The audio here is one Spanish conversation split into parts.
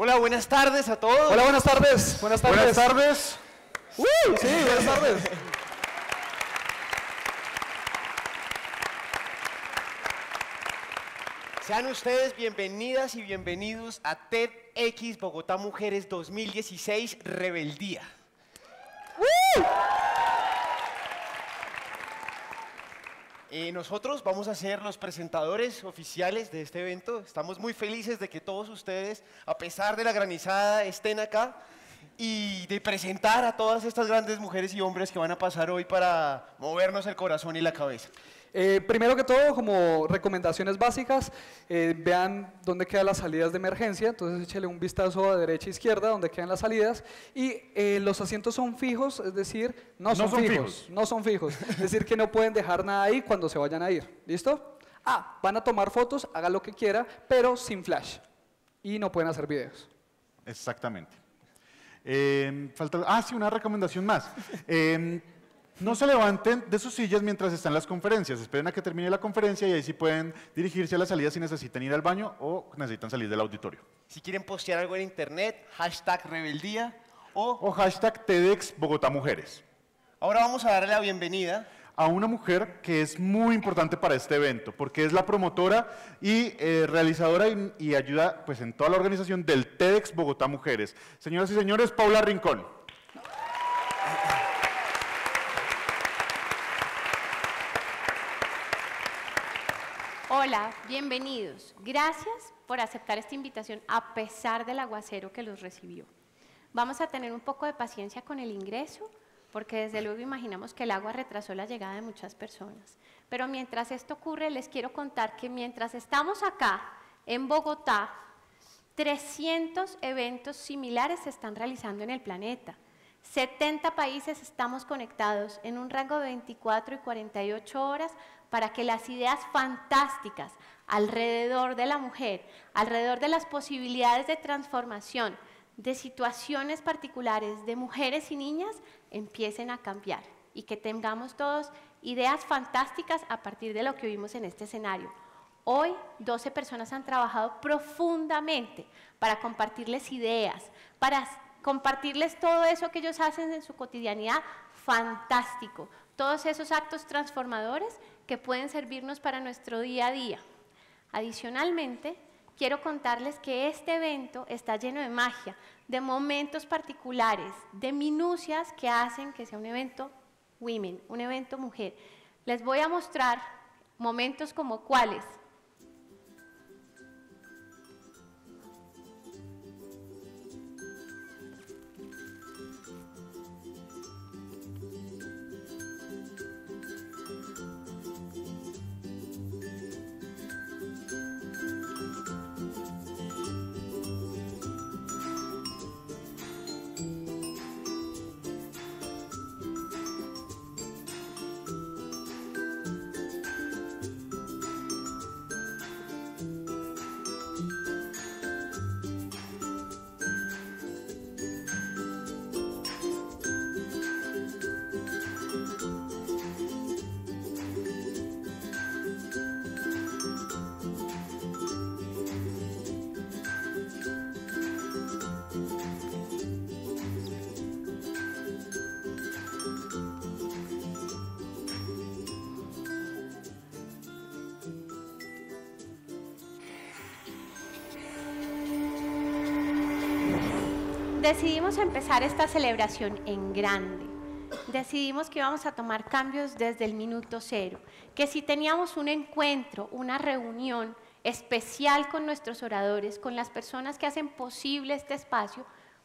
Hola, buenas tardes a todos. Hola, buenas tardes. Buenas tardes. Buenas tardes. Sí, buenas tardes. Sean ustedes bienvenidas y bienvenidos a TEDx Bogotá Mujeres 2016 Rebeldía. Nosotros vamos a ser los presentadores oficiales de este evento. Estamos muy felices de que todos ustedes, a pesar de la granizada, estén acá y de presentar a todas estas grandes mujeres y hombres que van a pasar hoy para movernos el corazón y la cabeza. Primero que todo, como recomendaciones básicas, vean dónde quedan las salidas de emergencia, entonces échale un vistazo a derecha e izquierda donde quedan las salidas y los asientos son fijos, es decir, no son fijos, es decir que no pueden dejar nada ahí cuando se vayan a ir, ¿listo? Van a tomar fotos, haga lo que quiera, pero sin flash y no pueden hacer videos. Exactamente. Sí, una recomendación más. No se levanten de sus sillas mientras están las conferencias, esperen a que termine la conferencia y ahí sí pueden dirigirse a la salida si necesitan ir al baño o necesitan salir del auditorio. Si quieren postear algo en internet, #rebeldía o hashtag TEDx Bogotá Mujeres. Ahora vamos a darle la bienvenida a una mujer que es muy importante para este evento, porque es la promotora y realizadora y ayuda pues, en toda la organización del TEDx Bogotá Mujeres. Señoras y señores, Paula Rincón. Hola, bienvenidos. Gracias por aceptar esta invitación a pesar del aguacero que los recibió. Vamos a tener un poco de paciencia con el ingreso, porque desde luego imaginamos que el agua retrasó la llegada de muchas personas. Pero mientras esto ocurre, les quiero contar que mientras estamos acá, en Bogotá, 300 eventos similares se están realizando en el planeta. 70 países estamos conectados en un rango de 24 y 48 horas para que las ideas fantásticas alrededor de la mujer, alrededor de las posibilidades de transformación, de situaciones particulares de mujeres y niñas empiecen a cambiar y que tengamos todos ideas fantásticas a partir de lo que vimos en este escenario. Hoy 12 personas han trabajado profundamente para compartirles ideas, para compartirles todo eso que ellos hacen en su cotidianidad, fantástico, todos esos actos transformadores que pueden servirnos para nuestro día a día. Adicionalmente, quiero contarles que este evento está lleno de magia, de momentos particulares, de minucias que hacen que sea un evento women, un evento mujer. Les voy a mostrar momentos como cuáles. Decidimos empezar esta celebración en grande. Decidimos que íbamos a tomar cambios desde el minuto cero, que si teníamos un encuentro, una reunión especial con nuestros oradores, con las personas que hacen posible este espacio,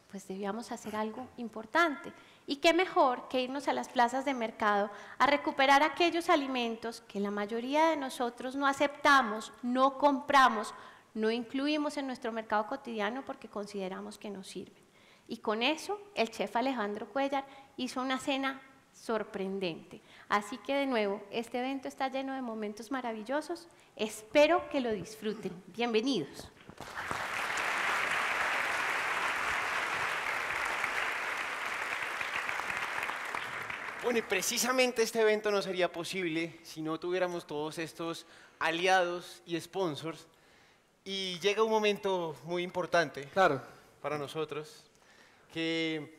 pues debíamos hacer algo importante. Y qué mejor que irnos a las plazas de mercado a recuperar aquellos alimentos que la mayoría de nosotros no aceptamos, no compramos, no incluimos en nuestro mercado cotidiano porque consideramos que no sirven. Y con eso, el chef Alejandro Cuellar hizo una cena sorprendente. Así que de nuevo, este evento está lleno de momentos maravillosos. Espero que lo disfruten. Bienvenidos. Bueno, y precisamente este evento no sería posible si no tuviéramos todos estos aliados y sponsors. Y llega un momento muy importante. Claro. para nosotros, en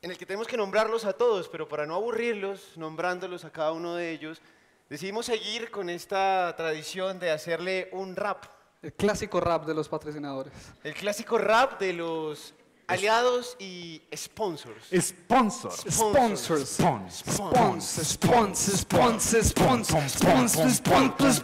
el que tenemos que nombrarlos a todos, pero para no aburrirlos, nombrándolos a cada uno de ellos, decidimos seguir con esta tradición de hacerle un rap. El clásico rap de los patrocinadores. El clásico rap de los aliados y sponsors. Sponsors. Sponsors. Sponsors. Sponsors, sponsors, sponsors, sponsors, sponsors,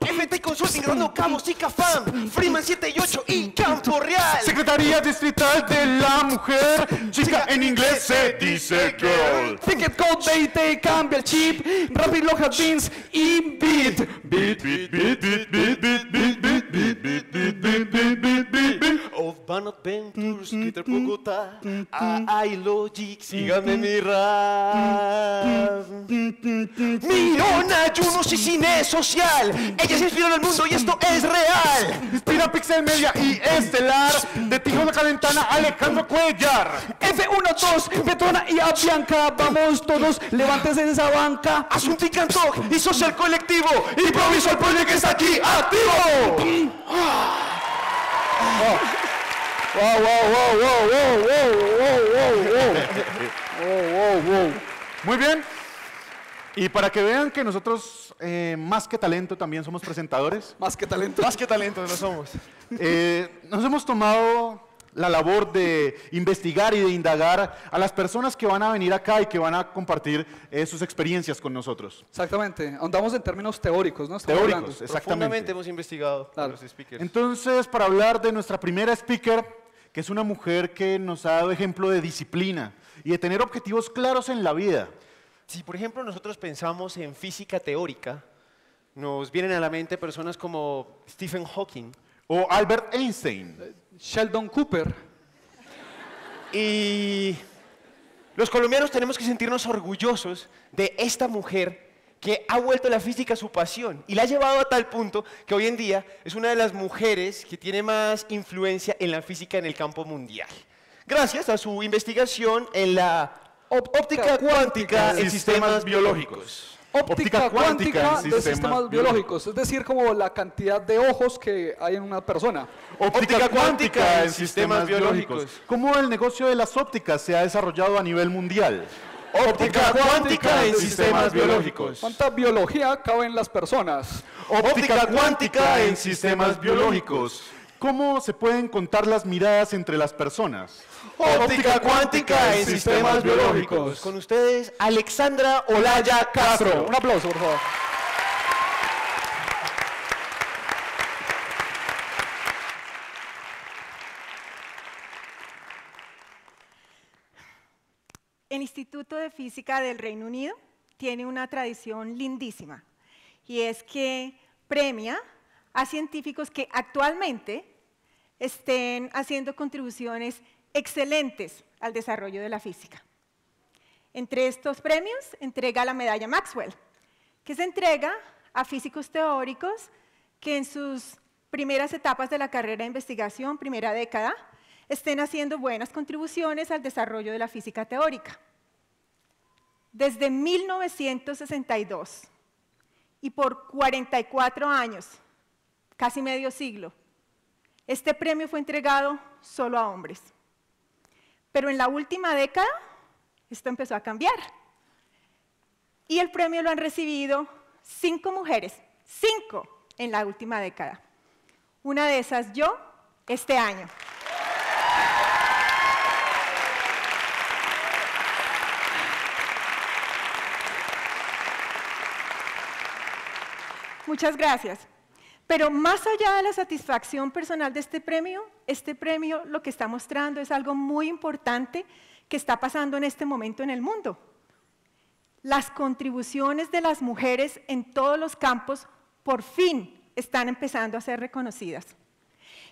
FT Consulting, Grano Cabo, Cicafam, Freeman 78 y Campo Real. Secretaría Distrital de la Mujer. Chica en inglés se dice girl. Ticket Code BIT, cambia el chip, Rapid Local Beans y Beat. Beat, beat, beat, beat, beat, beat, beat, beat, beat, beat, beat, beat, beat, beat, beat, beat. Of Banot Ventures, Twitter Bogotá, iLogic, síganme mi rap. Mirona, Ayunos y Cine Social, ellas inspiran al mundo y esto es real. Inspira Pixel Media y Estelar. De Tijuana Calentana, Alejandro Cuellar. F12, Petrona y Avianca, vamos todos, levántense de esa banca. Asunto y Cantoc y Social Colectivo, Improviso el Project que está aquí activo. Wow, wow, wow, wow, wow, wow, wow, wow, wow, wow. Muy bien. Y para que vean que nosotros, más que talento, también somos presentadores, Más que talento. Más que talentos no somos. nos hemos tomado la labor de investigar y de indagar a las personas que van a venir acá y que van a compartir sus experiencias con nosotros. Exactamente, andamos en términos teóricos, ¿no? Estamos Teóricos, hablando. exactamente. Profundamente hemos investigado Claro. los speakers. Entonces, para hablar de nuestra primera speaker, que es una mujer que nos ha dado ejemplo de disciplina y de tener objetivos claros en la vida. Si, por ejemplo, nosotros pensamos en física teórica, nos vienen a la mente personas como Stephen Hawking. O Albert Einstein. Sheldon Cooper. Y los colombianos tenemos que sentirnos orgullosos de esta mujer que ha vuelto la física su pasión y la ha llevado a tal punto que hoy en día es una de las mujeres que tiene más influencia en la física en el campo mundial. Gracias a su investigación en la óptica cuántica en sistemas biológicos. Óptica cuántica de sistemas biológicos, es decir, como la cantidad de ojos que hay en una persona. Óptica cuántica en sistemas biológicos. ¿Cómo el negocio de las ópticas se ha desarrollado a nivel mundial? Óptica cuántica en sistemas biológicos. ¿Cuánta biología cabe en las personas? Óptica cuántica en sistemas biológicos. ¿Cómo se pueden contar las miradas entre las personas? Óptica cuántica en sistemas biológicos. Con ustedes, Alexandra Olaya Castro. Un aplauso, por favor. El Instituto de Física del Reino Unido tiene una tradición lindísima y es que premia a científicos que actualmente estén haciendo contribuciones excelentes al desarrollo de la física. Entre estos premios entrega la medalla Maxwell, que se entrega a físicos teóricos que en sus primeras etapas de la carrera de investigación, primera década, estén haciendo buenas contribuciones al desarrollo de la física teórica. Desde 1962 y por 44 años, casi medio siglo, este premio fue entregado solo a hombres. Pero en la última década, esto empezó a cambiar. Y el premio lo han recibido 5 mujeres, 5 en la última década. Una de esas yo, este año. Muchas gracias. Pero más allá de la satisfacción personal de este premio lo que está mostrando es algo muy importante que está pasando en este momento en el mundo. Las contribuciones de las mujeres en todos los campos por fin están empezando a ser reconocidas.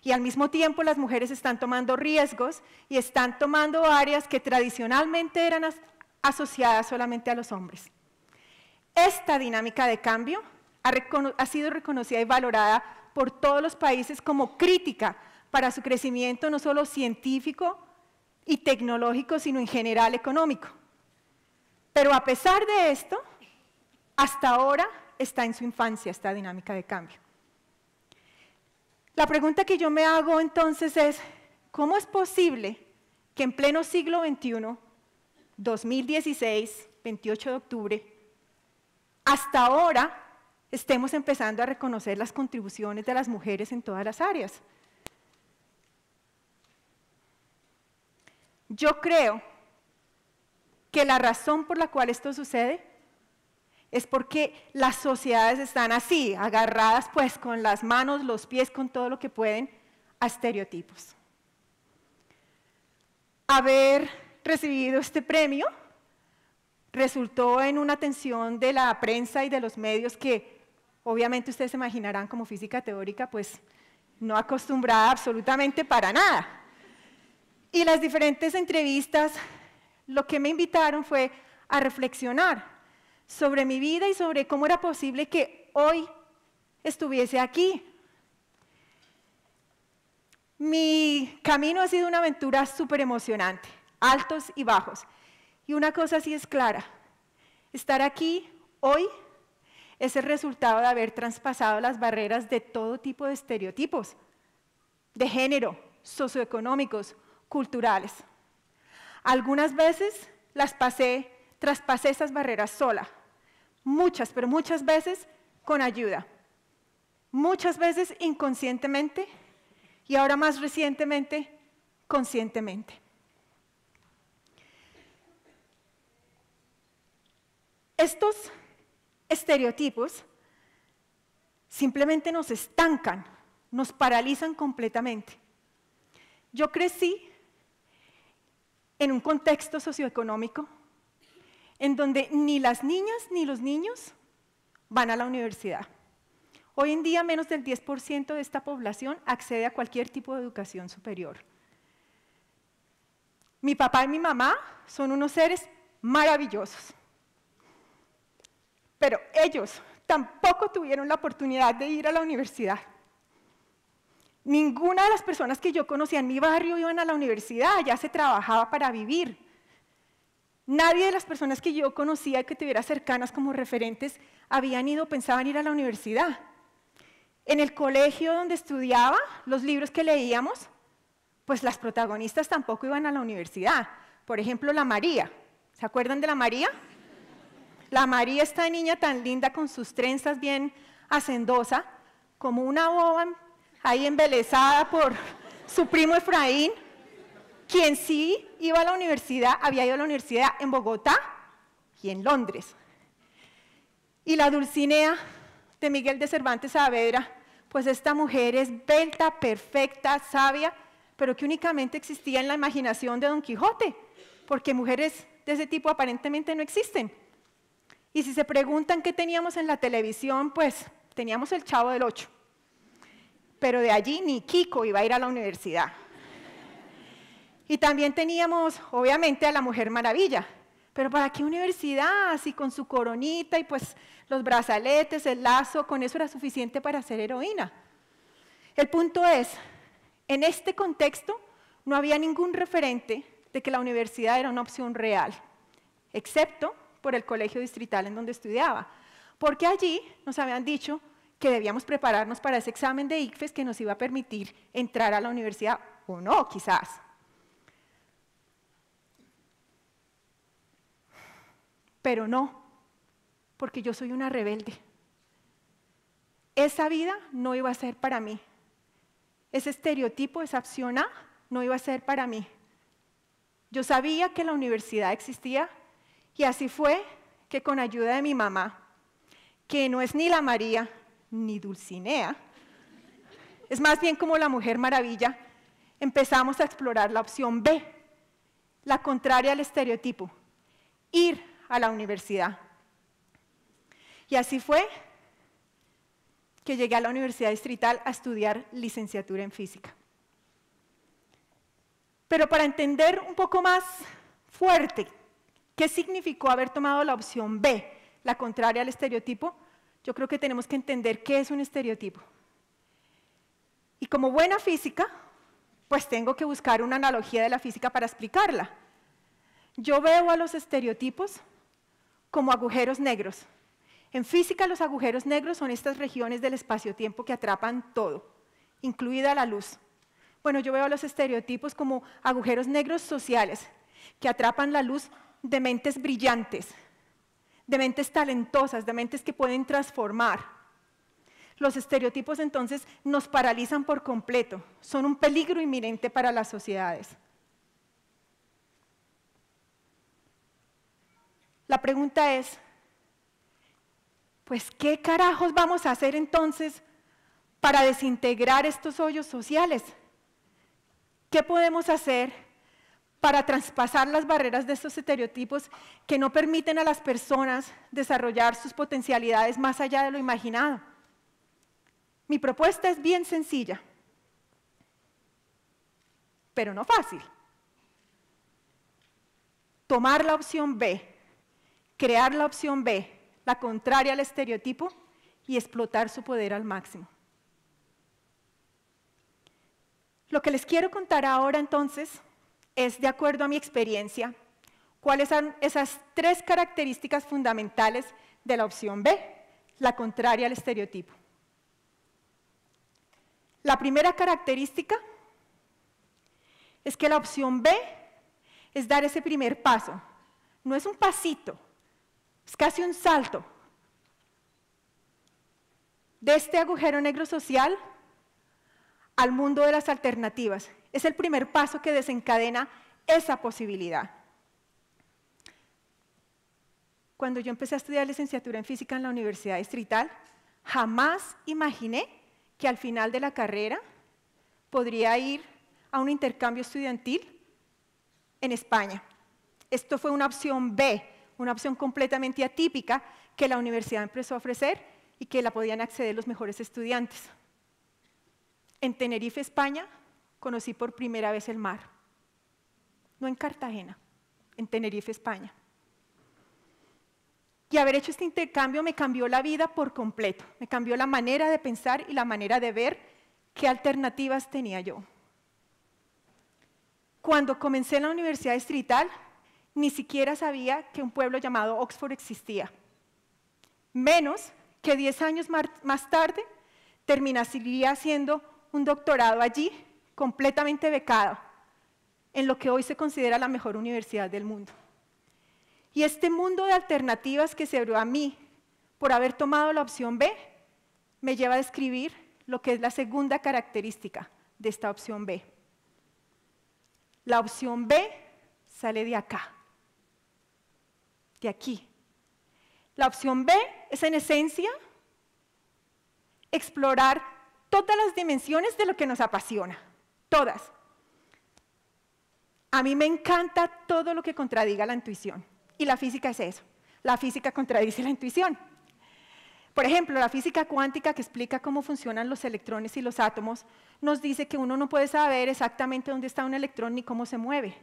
Y al mismo tiempo las mujeres están tomando riesgos y están tomando áreas que tradicionalmente eran asociadas solamente a los hombres. Esta dinámica de cambio ha sido reconocida y valorada por todos los países como crítica para su crecimiento no solo científico y tecnológico, sino en general económico. Pero a pesar de esto, hasta ahora está en su infancia esta dinámica de cambio. La pregunta que yo me hago entonces es, ¿cómo es posible que en pleno siglo XXI, 2016, 28 de octubre, hasta ahora estemos empezando a reconocer las contribuciones de las mujeres en todas las áreas? Yo creo que la razón por la cual esto sucede es porque las sociedades están así, agarradas pues con las manos, los pies, con todo lo que pueden, a estereotipos. Haber recibido este premio resultó en una atención de la prensa y de los medios que obviamente ustedes se imaginarán como física teórica, pues no acostumbrada absolutamente para nada. Y las diferentes entrevistas lo que me invitaron fue a reflexionar sobre mi vida y sobre cómo era posible que hoy estuviese aquí. Mi camino ha sido una aventura súper emocionante, altos y bajos. Y una cosa sí es clara, estar aquí hoy es el resultado de haber traspasado las barreras de todo tipo de estereotipos, de género, socioeconómicos, culturales. Algunas veces traspasé esas barreras sola, muchas, pero muchas veces con ayuda, muchas veces inconscientemente y ahora más recientemente, conscientemente. Estos estereotipos simplemente nos estancan, nos paralizan completamente. Yo crecí en un contexto socioeconómico en donde ni las niñas ni los niños van a la universidad. Hoy en día menos del 10% de esta población accede a cualquier tipo de educación superior. Mi papá y mi mamá son unos seres maravillosos, pero ellos tampoco tuvieron la oportunidad de ir a la universidad. Ninguna de las personas que yo conocía en mi barrio iban a la universidad, ya se trabajaba para vivir. Nadie de las personas que yo conocía y que tuviera cercanas como referentes habían ido, pensaban ir a la universidad. En el colegio donde estudiaba, los libros que leíamos, pues las protagonistas tampoco iban a la universidad. Por ejemplo, la María. ¿Se acuerdan de la María? La María, esta niña tan linda con sus trenzas bien hacendosa, como una boba ahí embelesada por su primo Efraín, quien sí iba a la universidad, había ido a la universidad en Bogotá y en Londres. Y la Dulcinea de Miguel de Cervantes Saavedra, pues esta mujer esbelta, perfecta, sabia, pero que únicamente existía en la imaginación de Don Quijote, porque mujeres de ese tipo aparentemente no existen. Y si se preguntan qué teníamos en la televisión, pues teníamos el Chavo del Ocho. Pero de allí ni Kiko iba a ir a la universidad. Y también teníamos, obviamente, a la Mujer Maravilla. Pero ¿para qué universidad? Así con su coronita y pues los brazaletes, el lazo, con eso era suficiente para ser heroína. El punto es, en este contexto no había ningún referente de que la universidad era una opción real, excepto por el colegio distrital en donde estudiaba, porque allí nos habían dicho que debíamos prepararnos para ese examen de ICFES que nos iba a permitir entrar a la universidad, o no, quizás. Pero no, porque yo soy una rebelde. Esa vida no iba a ser para mí. Ese estereotipo, esa opción A, no iba a ser para mí. Yo sabía que la universidad existía y así fue que con ayuda de mi mamá, que no es ni la María ni Dulcinea, es más bien como la Mujer Maravilla, empezamos a explorar la opción B, la contraria al estereotipo, ir a la universidad. Y así fue que llegué a la Universidad Distrital a estudiar licenciatura en física. Pero para entender un poco más fuerte qué significó haber tomado la opción B, la contraria al estereotipo, yo creo que tenemos que entender qué es un estereotipo. Y como buena física, pues tengo que buscar una analogía de la física para explicarla. Yo veo a los estereotipos como agujeros negros, En física, los agujeros negros son estas regiones del espacio-tiempo que atrapan todo, incluida la luz. Bueno, yo veo los estereotipos como agujeros negros sociales, que atrapan la luz de mentes brillantes, de mentes talentosas, de mentes que pueden transformar. Los estereotipos entonces nos paralizan por completo, son un peligro inminente para las sociedades. La pregunta es, pues, ¿qué carajos vamos a hacer entonces para desintegrar estos hoyos sociales? ¿Qué podemos hacer para traspasar las barreras de estos estereotipos que no permiten a las personas desarrollar sus potencialidades más allá de lo imaginado? Mi propuesta es bien sencilla, pero no fácil. Tomar la opción B, crear la opción B, la contraria al estereotipo, y explotar su poder al máximo. Lo que les quiero contar ahora entonces es, de acuerdo a mi experiencia, cuáles son esas 3 características fundamentales de la opción B, la contraria al estereotipo. La primera característica es que la opción B es dar ese primer paso. No es un pasito, es casi un salto. De este agujero negro social al mundo de las alternativas. Es el primer paso que desencadena esa posibilidad. Cuando yo empecé a estudiar licenciatura en física en la Universidad Distrital, jamás imaginé que al final de la carrera podría ir a un intercambio estudiantil en España. Esto fue una opción B, una opción completamente atípica que la universidad empezó a ofrecer y que la podían acceder los mejores estudiantes. En Tenerife, España, conocí por primera vez el mar. No en Cartagena, en Tenerife, España. Y haber hecho este intercambio me cambió la vida por completo, me cambió la manera de pensar y la manera de ver qué alternativas tenía yo. Cuando comencé en la Universidad Distrital, ni siquiera sabía que un pueblo llamado Oxford existía. Menos que 10 años más tarde terminaría haciendo un doctorado allí, completamente becado, en lo que hoy se considera la mejor universidad del mundo. Y este mundo de alternativas que se abrió a mí por haber tomado la opción B, me lleva a describir lo que es la segunda característica de esta opción B. La opción B sale de acá, de aquí. La opción B es en esencia explorar todas las dimensiones de lo que nos apasiona, todas. A mí me encanta todo lo que contradiga la intuición. Y la física es eso, la física contradice la intuición. Por ejemplo, la física cuántica, que explica cómo funcionan los electrones y los átomos, nos dice que uno no puede saber exactamente dónde está un electrón ni cómo se mueve.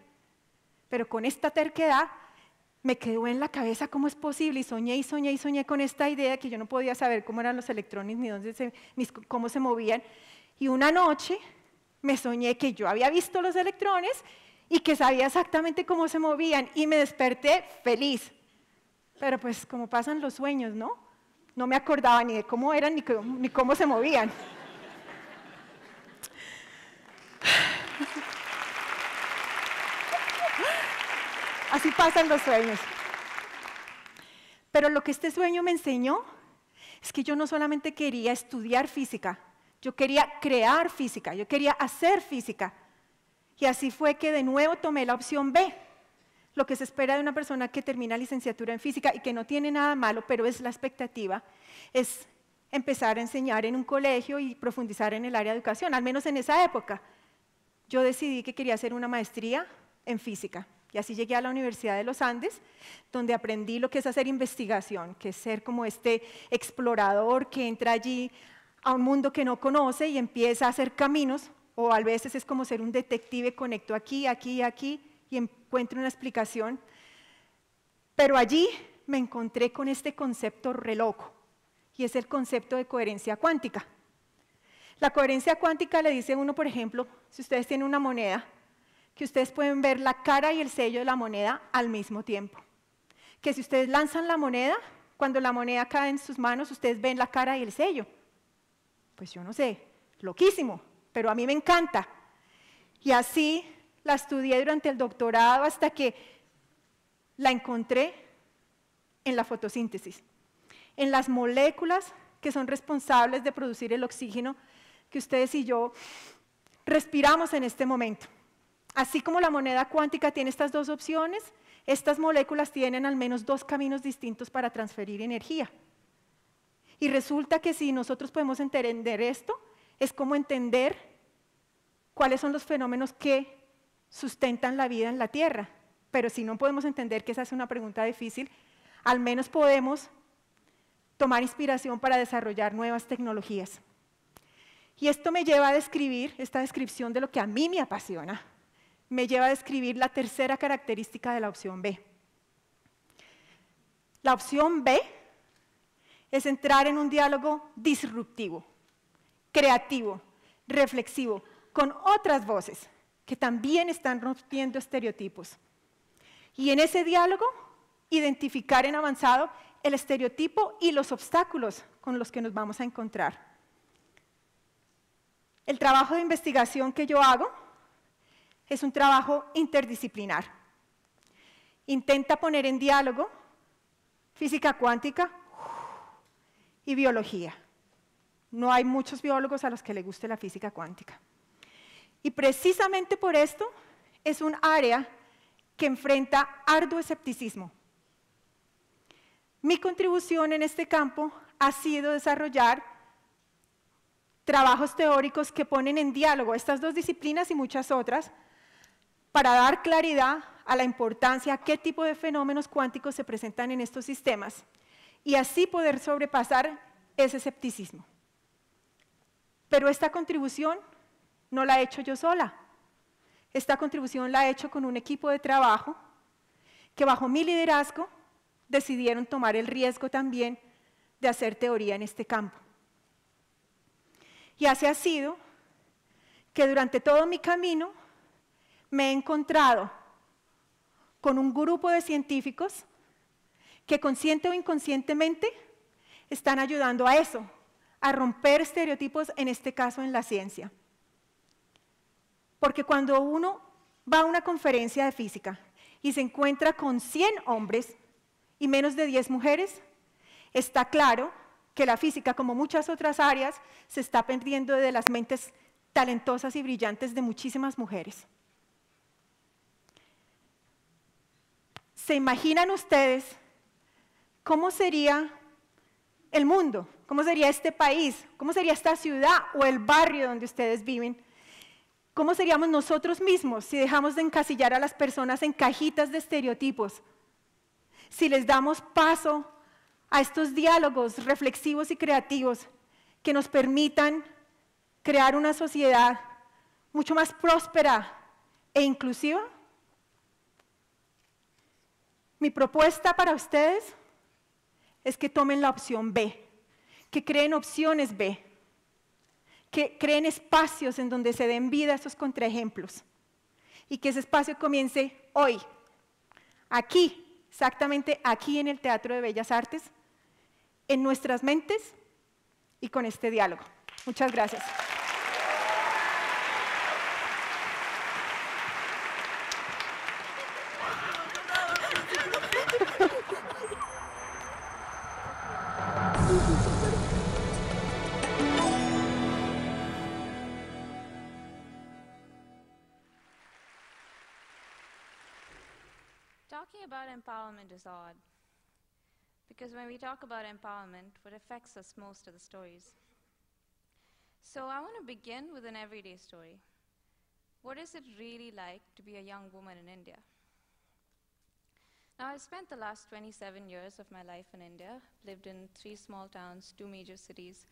Pero con esta terquedad me quedó en la cabeza cómo es posible, y soñé y soñé y soñé con esta idea que yo no podía saber cómo eran los electrones ni cómo se movían. Y una noche me soñé que yo había visto los electrones y que sabía exactamente cómo se movían, y me desperté feliz. Pero pues como pasan los sueños, ¿no? No me acordaba ni de cómo eran ni cómo se movían. Así pasan los sueños. Pero lo que este sueño me enseñó es que yo no solamente quería estudiar física, yo quería crear física, yo quería hacer física. Y así fue que de nuevo tomé la opción B, lo que se espera de una persona que termina licenciatura en física y que no tiene nada malo, pero es la expectativa, es empezar a enseñar en un colegio y profundizar en el área de educación, al menos en esa época. Yo decidí que quería hacer una maestría en física. Y así llegué a la Universidad de los Andes, donde aprendí lo que es hacer investigación, que es ser como este explorador que entra allí a un mundo que no conoce y empieza a hacer caminos, o a veces es como ser un detective, conecto aquí, aquí, aquí, y encuentro una explicación. Pero allí me encontré con este concepto re loco, y es el concepto de coherencia cuántica. La coherencia cuántica le dice a uno, por ejemplo, si ustedes tienen una moneda, que ustedes pueden ver la cara y el sello de la moneda al mismo tiempo. Que si ustedes lanzan la moneda, cuando la moneda cae en sus manos, ustedes ven la cara y el sello. Pues yo no sé, loquísimo, pero a mí me encanta. Y así la estudié durante el doctorado hasta que la encontré en la fotosíntesis, en las moléculas que son responsables de producir el oxígeno que ustedes y yo respiramos en este momento. Así como la moneda cuántica tiene estas dos opciones, estas moléculas tienen al menos dos caminos distintos para transferir energía. Y resulta que si nosotros podemos entender esto, es como entender cuáles son los fenómenos que sustentan la vida en la Tierra. Pero si no podemos entender que esa es una pregunta difícil, al menos podemos tomar inspiración para desarrollar nuevas tecnologías. Y esto me lleva a describir, esta descripción de lo que a mí me apasiona, me lleva a describir la tercera característica de la opción B. La opción B es entrar en un diálogo disruptivo, creativo, reflexivo, con otras voces que también están rompiendo estereotipos. Y en ese diálogo, identificar en avanzado el estereotipo y los obstáculos con los que nos vamos a encontrar. El trabajo de investigación que yo hago es un trabajo interdisciplinar. Intenta poner en diálogo física cuántica y biología. No hay muchos biólogos a los que les guste la física cuántica. Y precisamente por esto es un área que enfrenta arduo escepticismo. Mi contribución en este campo ha sido desarrollar trabajos teóricos que ponen en diálogo estas dos disciplinas y muchas otras para dar claridad a la importancia, a qué tipo de fenómenos cuánticos se presentan en estos sistemas y así poder sobrepasar ese escepticismo. Pero esta contribución no la he hecho yo sola. Esta contribución la he hecho con un equipo de trabajo que bajo mi liderazgo decidieron tomar el riesgo también de hacer teoría en este campo. Y así ha sido que durante todo mi camino me he encontrado con un grupo de científicos que consciente o inconscientemente están ayudando a eso, a romper estereotipos, en este caso en la ciencia. Porque cuando uno va a una conferencia de física y se encuentra con 100 hombres y menos de 10 mujeres, está claro que la física, como muchas otras áreas, se está perdiendo de las mentes talentosas y brillantes de muchísimas mujeres. ¿Se imaginan ustedes cómo sería el mundo? ¿Cómo sería este país? ¿Cómo sería esta ciudad o el barrio donde ustedes viven? ¿Cómo seríamos nosotros mismos si dejamos de encasillar a las personas en cajitas de estereotipos? Si les damos paso a estos diálogos reflexivos y creativos que nos permitan crear una sociedad mucho más próspera e inclusiva. Mi propuesta para ustedes es que tomen la opción B, que creen opciones B, que creen espacios en donde se den vida a esos contraejemplos y que ese espacio comience hoy, aquí, exactamente aquí en el Teatro de Bellas Artes, en nuestras mentes y con este diálogo. Muchas gracias. Talking about empowerment is odd, because when we talk about empowerment, what affects us most are the stories. So I want to begin with an everyday story. What is it really like to be a young woman in India? Now, I've spent the last 27 years of my life in India, lived in 3 small towns, 2 major cities,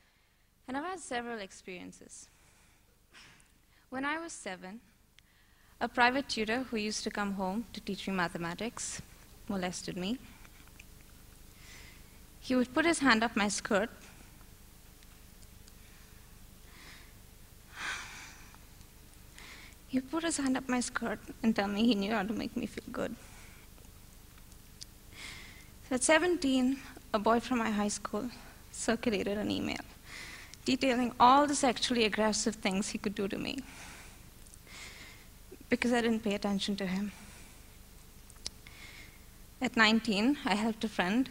and I've had several experiences. When I was 7, a private tutor who used to come home to teach me mathematics molested me. He would put his hand up my skirt and tell me he knew how to make me feel good. So at 17, a boy from my high school circulated an email detailing all the sexually aggressive things he could do to me because I didn't pay attention to him. At 19, I helped a friend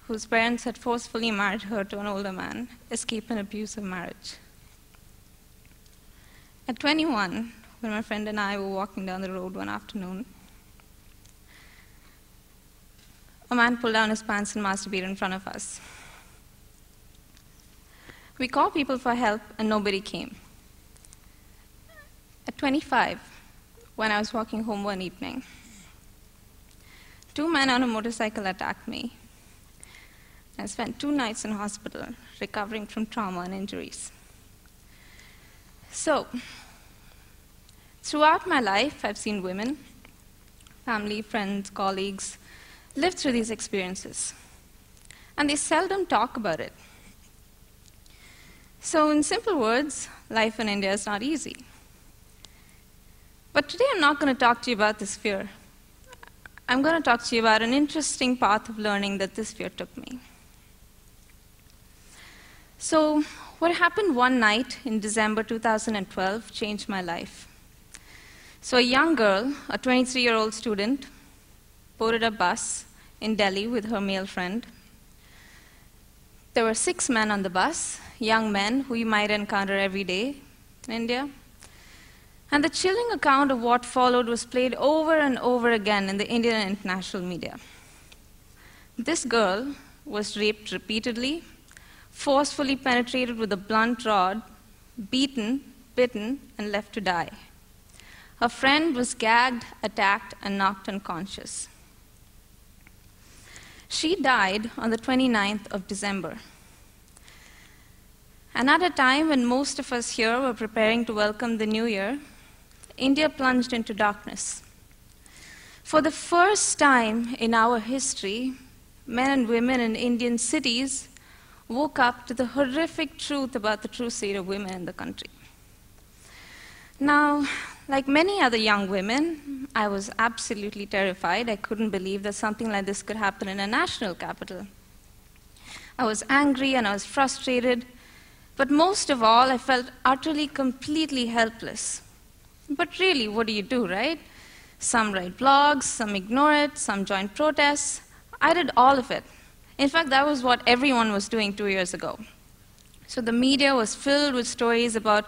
whose parents had forcefully married her to an older man escape an abusive marriage. At 21, when my friend and I were walking down the road one afternoon, a man pulled down his pants and masturbated in front of us. We called people for help, and nobody came. At 25, when I was walking home one evening, 2 men on a motorcycle attacked me. I spent 2 nights in hospital recovering from trauma and injuries. So, throughout my life, I've seen women, family, friends, colleagues, live through these experiences. And they seldom talk about it. So, in simple words, life in India is not easy. But today I'm not going to talk to you about this fear. I'm going to talk to you about an interesting path of learning that this fear took me. So, what happened one night in December 2012 changed my life. So, a young girl, a 23-year-old student, boarded a bus in Delhi with her male friend. There were 6 men on the bus, young men who you might encounter every day in India. And the chilling account of what followed was played over and over again in the Indian and international media. This girl was raped repeatedly, forcefully penetrated with a blunt rod, beaten, bitten, and left to die. Her friend was gagged, attacked, and knocked unconscious. She died on the 29th of December. And at a time when most of us here were preparing to welcome the new year, India plunged into darkness. For the first time in our history, men and women in Indian cities woke up to the horrific truth about the true state of women in the country. Now, like many other young women, I was absolutely terrified. I couldn't believe that something like this could happen in a national capital. I was angry and I was frustrated, but most of all, I felt utterly, completely helpless. But really, what do you do, right? Some write blogs, some ignore it, some join protests. I did all of it. In fact, that was what everyone was doing 2 years ago. So the media was filled with stories about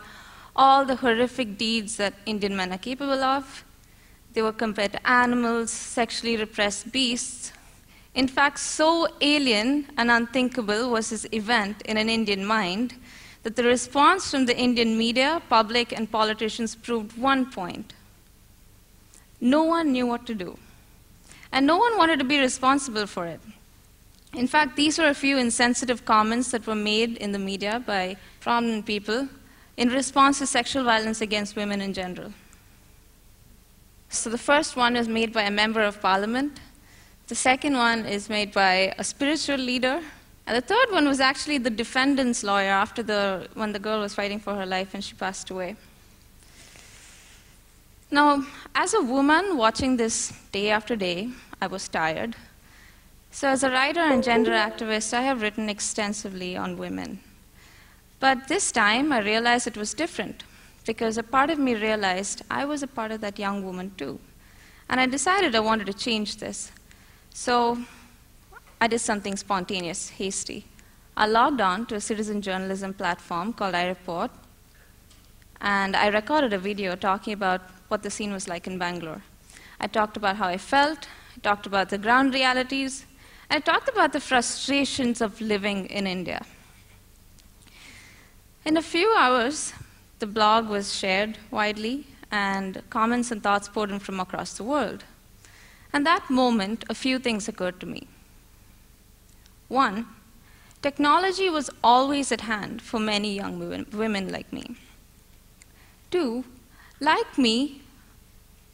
all the horrific deeds that Indian men are capable of. They were compared to animals, sexually repressed beasts. In fact, so alien and unthinkable was this event in an Indian mind that the response from the Indian media, public, and politicians proved one point. No one knew what to do. And no one wanted to be responsible for it. In fact, these were a few insensitive comments that were made in the media by prominent people in response to sexual violence against women in general. So the first one is made by a member of parliament. The second one is made by a spiritual leader. And the third one was actually the defendant's lawyer when the girl was fighting for her life and she passed away. Now, as a woman watching this day after day, I was tired. So as a writer and gender activist, I have written extensively on women. But this time, I realized it was different, because a part of me realized I was a part of that young woman too. And I decided I wanted to change this. So I did something spontaneous, hasty. I logged on to a citizen journalism platform called iReport, and I recorded a video talking about what the scene was like in Bangalore. I talked about how I felt, I talked about the ground realities, and I talked about the frustrations of living in India. In a few hours, the blog was shared widely, and comments and thoughts poured in from across the world. And that moment, a few things occurred to me. One, technology was always at hand for many young women like me. Two, like me,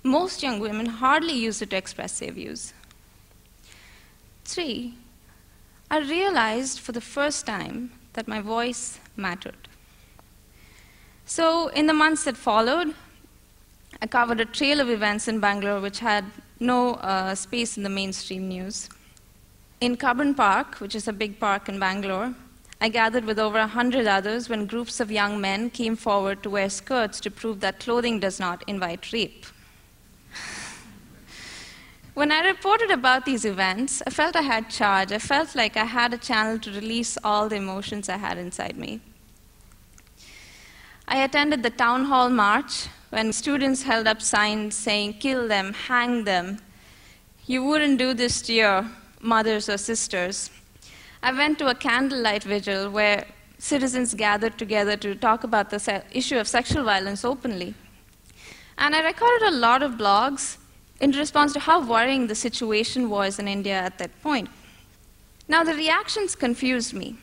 most young women hardly use it to express their views. Three, I realized for the first time that my voice mattered. So in the months that followed, I covered a trail of events in Bangalore which had no space in the mainstream news. In Carbon Park, which is a big park in Bangalore, I gathered with over 100 others when groups of young men came forward to wear skirts to prove that clothing does not invite rape. When I reported about these events, I felt I had charge. I felt like I had a channel to release all the emotions I had inside me. I attended the town hall march when students held up signs saying, "Kill them, hang them. You wouldn't do this to your mothers or sisters." I went to a candlelight vigil where citizens gathered together to talk about the issue of sexual violence openly. And I recorded a lot of blogs in response to how worrying the situation was in India at that point. Now, the reactions confused me.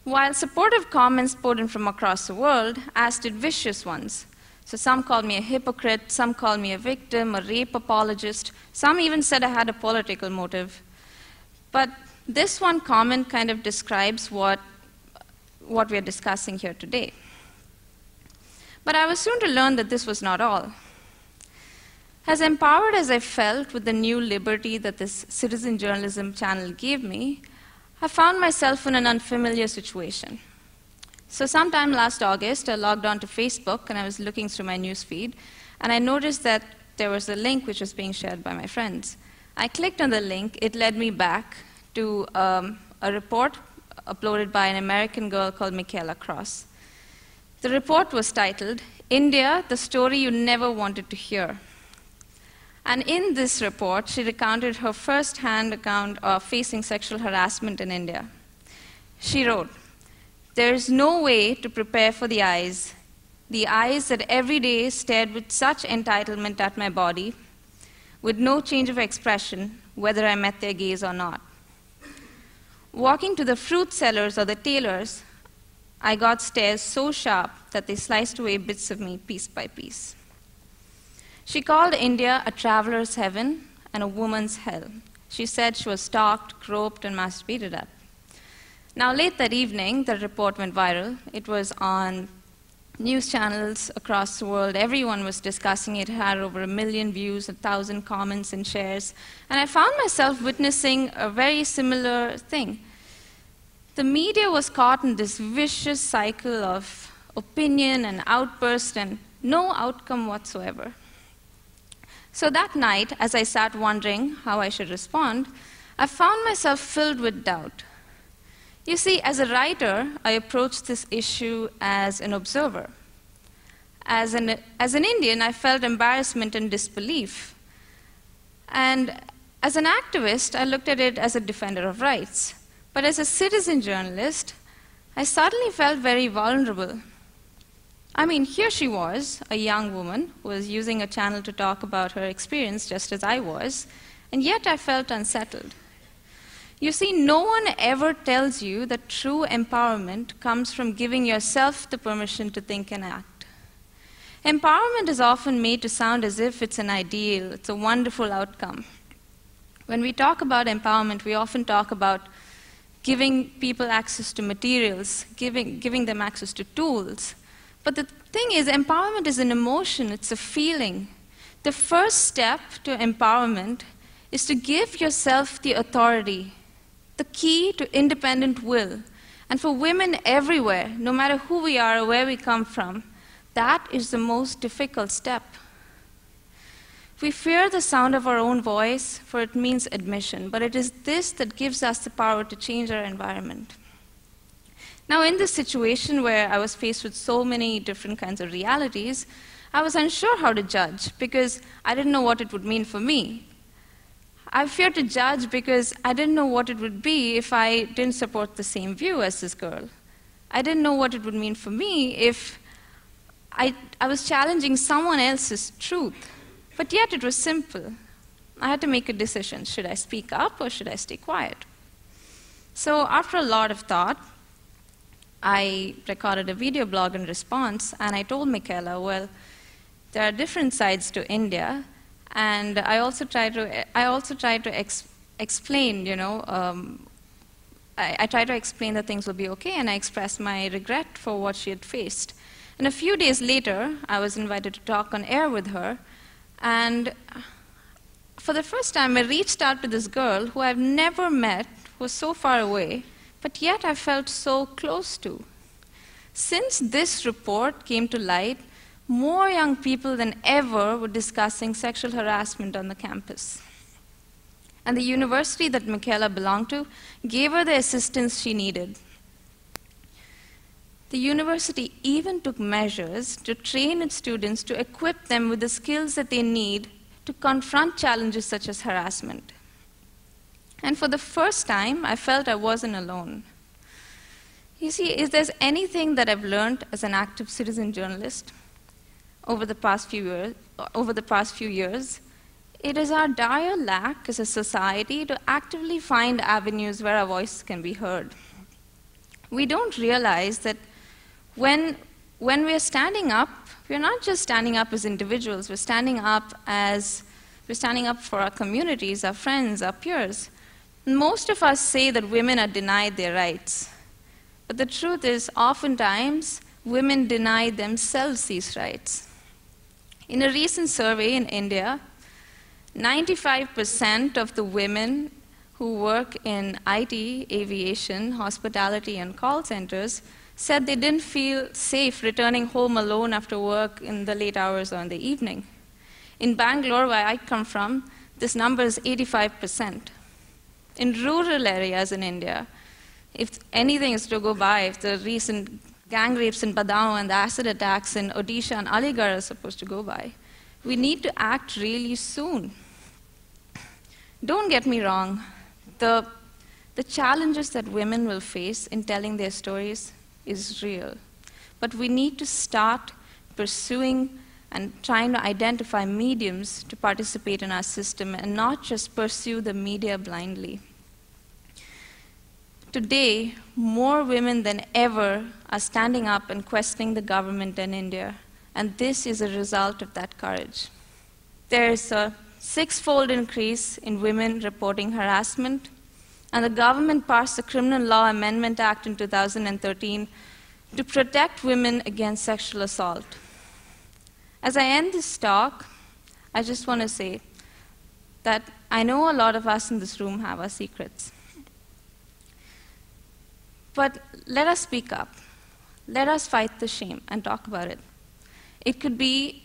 While supportive comments poured in from across the world, as did vicious ones. So some called me a hypocrite, some called me a victim, a rape apologist, some even said I had a political motive. But this one comment kind of describes what we are discussing here today. But I was soon to learn that this was not all. As empowered as I felt with the new liberty that this citizen journalism channel gave me, I found myself in an unfamiliar situation. So sometime last August, I logged on to Facebook and I was looking through my newsfeed, and I noticed that there was a link which was being shared by my friends. I clicked on the link. It led me back to a report uploaded by an American girl called Michaela Cross. The report was titled, "India, the Story You Never Wanted to Hear." And in this report, she recounted her first-hand account of facing sexual harassment in India. She wrote, "There is no way to prepare for the eyes that every day stared with such entitlement at my body, with no change of expression, whether I met their gaze or not. Walking to the fruit sellers or the tailors, I got stares so sharp that they sliced away bits of me piece by piece." She called India a traveler's heaven and a woman's hell. She said she was stalked, groped, and masturbated at. Now, late that evening, the report went viral. It was on news channels across the world. Everyone was discussing it. It had over 1 million views, 1,000 comments and shares. And I found myself witnessing a very similar thing. The media was caught in this vicious cycle of opinion and outburst and no outcome whatsoever. So that night, as I sat wondering how I should respond, I found myself filled with doubt. You see, as a writer, I approached this issue as an observer. As an Indian, I felt embarrassment and disbelief. And as an activist, I looked at it as a defender of rights. But as a citizen journalist, I suddenly felt very vulnerable. I mean, here she was, a young woman who was using a channel to talk about her experience just as I was, and yet I felt unsettled. You see, no one ever tells you that true empowerment comes from giving yourself the permission to think and act. Empowerment is often made to sound as if it's an ideal, it's a wonderful outcome. When we talk about empowerment, we often talk about giving people access to materials, giving them access to tools. But the thing is, empowerment is an emotion, it's a feeling. The first step to empowerment is to give yourself the authority, the key to independent will. And for women everywhere, no matter who we are or where we come from, that is the most difficult step. We fear the sound of our own voice, for it means admission, but it is this that gives us the power to change our environment. Now, in this situation where I was faced with so many different kinds of realities, I was unsure how to judge because I didn't know what it would mean for me. I feared to judge because I didn't know what it would be if I didn't support the same view as this girl. I didn't know what it would mean for me if I was challenging someone else's truth. But yet it was simple. I had to make a decision. Should I speak up or should I stay quiet? So after a lot of thought, I recorded a video blog in response, and I told Michaela, well, there are different sides to India, and I also tried to explain, I tried to explain that things will be okay, and I expressed my regret for what she had faced. And a few days later, I was invited to talk on air with her, and for the first time, I reached out to this girl who I've never met, who was so far away, but yet I felt so close to. Since this report came to light, more young people than ever were discussing sexual harassment on the campus. And the university that Michaela belonged to gave her the assistance she needed. The university even took measures to train its students to equip them with the skills that they need to confront challenges such as harassment. And for the first time, I felt I wasn't alone. You see, if there's anything that I've learned as an active citizen journalist over the past few years, it is our dire lack as a society to actively find avenues where our voice can be heard. We don't realize that when we're standing up, we're not just standing up as individuals, we're standing up for our communities, our friends, our peers. Most of us say that women are denied their rights. But the truth is, oftentimes, women deny themselves these rights. In a recent survey in India, 95% of the women who work in IT, aviation, hospitality, and call centers said they didn't feel safe returning home alone after work in the late hours or in the evening. In Bangalore, where I come from, this number is 85%. In rural areas in India, if anything is to go by, if the recent gang rapes in Badgaon and the acid attacks in Odisha and Aligarh are supposed to go by, we need to act really soon. Don't get me wrong, the challenges that women will face in telling their stories is real. But we need to start pursuing and trying to identify mediums to participate in our system and not just pursue the media blindly. Today, more women than ever are standing up and questioning the government in India, and this is a result of that courage. There is a 6-fold increase in women reporting harassment, and the government passed the Criminal Law Amendment Act in 2013 to protect women against sexual assault. As I end this talk, I just want to say that I know a lot of us in this room have our secrets. But let us speak up. Let us fight the shame and talk about it. It could be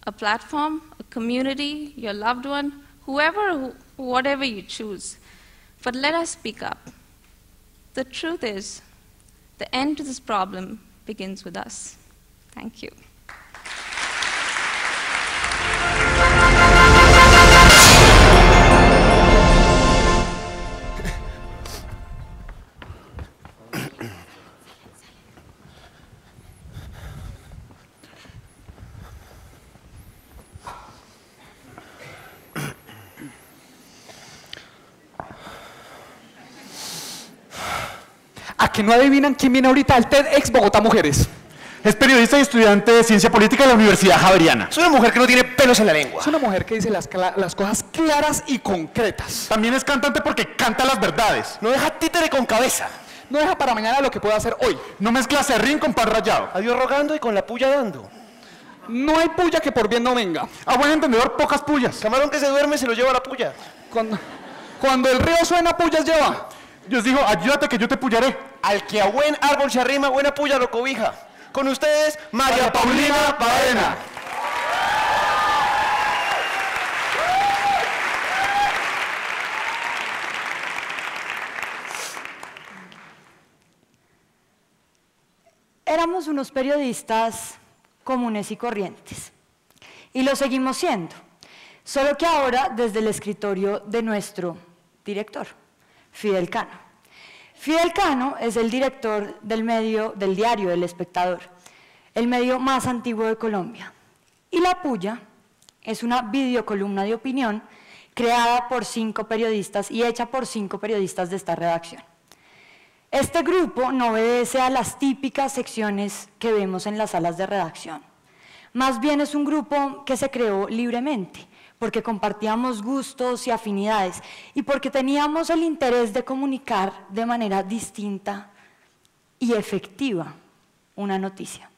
a platform, a community, your loved one, whoever, whatever you choose. But let us speak up. The truth is, the end to this problem begins with us. Thank you. ¿A que no adivinan quién viene ahorita al TEDx Bogotá Mujeres? Es periodista y estudiante de Ciencia Política de la Universidad Javeriana. Es una mujer que no tiene pelos en la lengua. Es una mujer que dice las cosas claras y concretas. También es cantante porque canta las verdades. No deja títere con cabeza. No deja para mañana lo que puede hacer hoy. No mezcla serrín con pan rallado. A Dios rogando y con la puya dando. No hay puya que por bien no venga. A buen entendedor, pocas pullas. Camarón que se duerme se lo lleva a la puya. Cuando el río suena, pullas lleva. Dios dijo, ayúdate que yo te pullaré. Al que a buen árbol se arrima, buena puya lo cobija. Con ustedes, María Paulina Baena. Éramos unos periodistas comunes y corrientes, y lo seguimos siendo, solo que ahora desde el escritorio de nuestro director, Fidel Cano. Fidel Cano es el director del diario El Espectador, el medio más antiguo de Colombia. Y La Puya es una videocolumna de opinión creada por 5 periodistas y hecha por 5 periodistas de esta redacción. Este grupo no obedece a las típicas secciones que vemos en las salas de redacción. Más bien es un grupo que se creó libremente, porque compartíamos gustos y afinidades y porque teníamos el interés de comunicar de manera distinta y efectiva una noticia.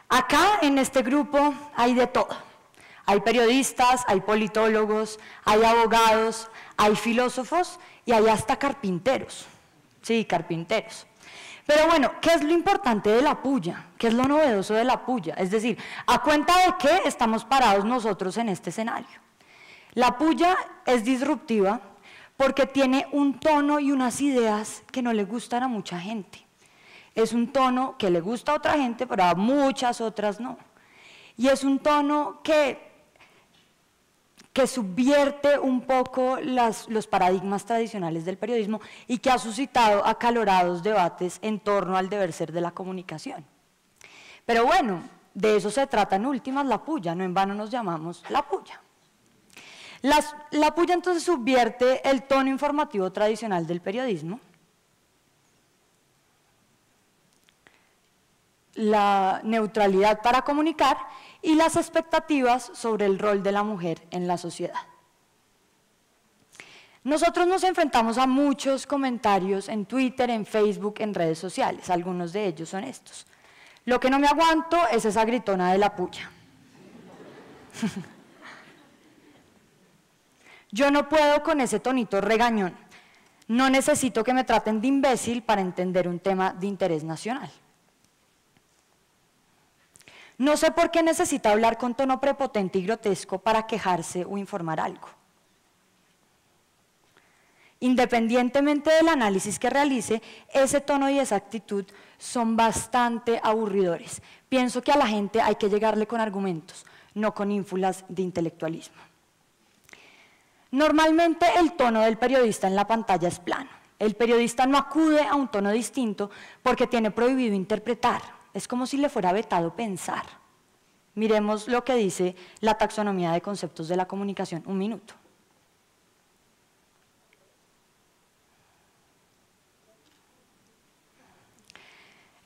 Acá en este grupo hay de todo. Hay periodistas, hay politólogos, hay abogados, hay filósofos y hay hasta carpinteros. Sí, carpinteros. Pero bueno, ¿qué es lo importante de la puya? ¿Qué es lo novedoso de la puya? Es decir, ¿a cuenta de qué estamos parados nosotros en este escenario? La puya es disruptiva porque tiene un tono y unas ideas que no le gustan a mucha gente. Es un tono que le gusta a otra gente, pero a muchas otras no. Y es un tono que subvierte un poco los paradigmas tradicionales del periodismo y que ha suscitado acalorados debates en torno al deber ser de la comunicación. Pero bueno, de eso se trata en últimas la puya, no en vano nos llamamos la puya. La puya entonces subvierte el tono informativo tradicional del periodismo, la neutralidad para comunicar y las expectativas sobre el rol de la mujer en la sociedad. Nosotros nos enfrentamos a muchos comentarios en Twitter, en Facebook, en redes sociales, algunos de ellos son estos. Lo que no me aguanto es esa gritona de la puya. Yo no puedo con ese tonito regañón. No necesito que me traten de imbécil para entender un tema de interés nacional. No sé por qué necesita hablar con tono prepotente y grotesco para quejarse o informar algo. Independientemente del análisis que realice, ese tono y esa actitud son bastante aburridores. Pienso que a la gente hay que llegarle con argumentos, no con ínfulas de intelectualismo. Normalmente el tono del periodista en la pantalla es plano. El periodista no acude a un tono distinto porque tiene prohibido interpretar. Es como si le fuera vetado pensar. Miremos lo que dice la taxonomía de conceptos de la comunicación. Un minuto.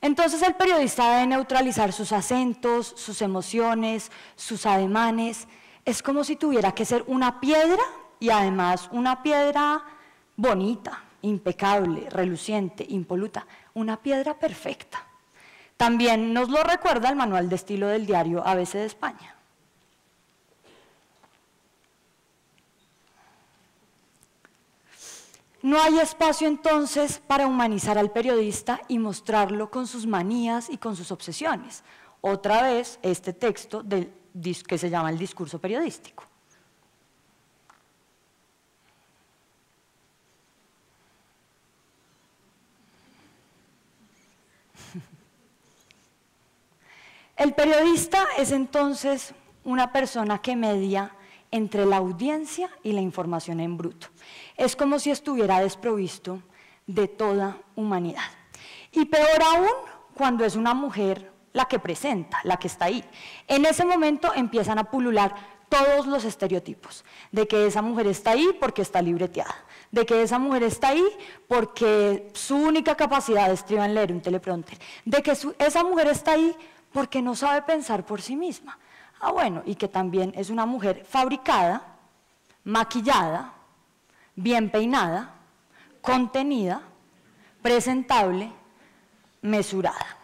Entonces el periodista debe neutralizar sus acentos, sus emociones, sus ademanes. Es como si tuviera que ser una piedra y además una piedra bonita, impecable, reluciente, impoluta, una piedra perfecta. También nos lo recuerda el manual de estilo del diario ABC de España. No hay espacio entonces para humanizar al periodista y mostrarlo con sus manías y con sus obsesiones. Otra vez este texto que se llama el discurso periodístico. El periodista es entonces una persona que media entre la audiencia y la información en bruto. Es como si estuviera desprovisto de toda humanidad. Y peor aún cuando es una mujer la que presenta, la que está ahí. En ese momento empiezan a pulular todos los estereotipos, de que esa mujer está ahí porque está libreteada, de que esa mujer está ahí porque su única capacidad estriba en leer un teleprompter, de que esa mujer está ahí porque no sabe pensar por sí misma. Ah, bueno, y que también es una mujer fabricada, maquillada, bien peinada, contenida, presentable, mesurada.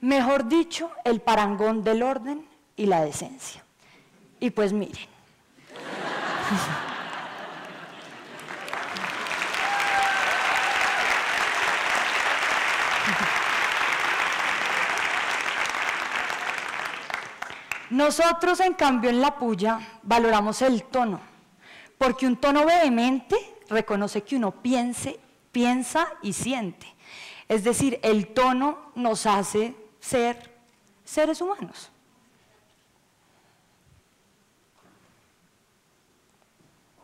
Mejor dicho, el parangón del orden y la decencia. Y pues miren. Nosotros, en cambio, en la puya valoramos el tono, porque un tono vehemente reconoce que uno piensa y siente. Es decir, el tono nos hace ser seres humanos.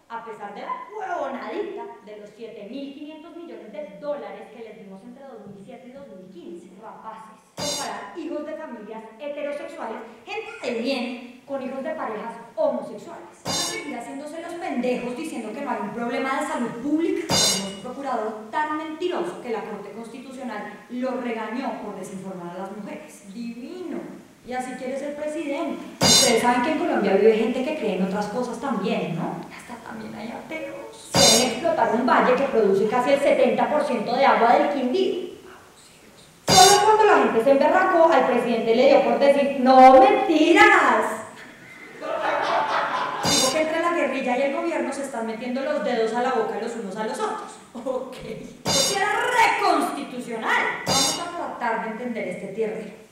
A pesar de la huevonadita de los 7.500 millones de dólares que les dimos entre 2007 y 2015, rapaces, comparar hijos de familias heterosexuales, gente de bien, con hijos de parejas homosexuales. Van a seguir haciéndose los pendejos diciendo que no hay un problema de salud pública. Tenemos un procurador tan mentiroso que la Corte Constitucional lo regañó por desinformar a las mujeres. Divino. Y así quiere ser presidente. Ustedes saben que en Colombia vive gente que cree en otras cosas también, ¿no? Hasta también hay ateos. Quieren explotar un valle que produce casi el 70% de agua del Quindío. Solo cuando la gente se emberracó, al presidente le dio por decir, ¡no, mentiras! guerrilla y el gobierno se están metiendo los dedos a la boca los unos a los otros. Ok. Eso era reconstitucional. Vamos a tratar de entender este tierrero.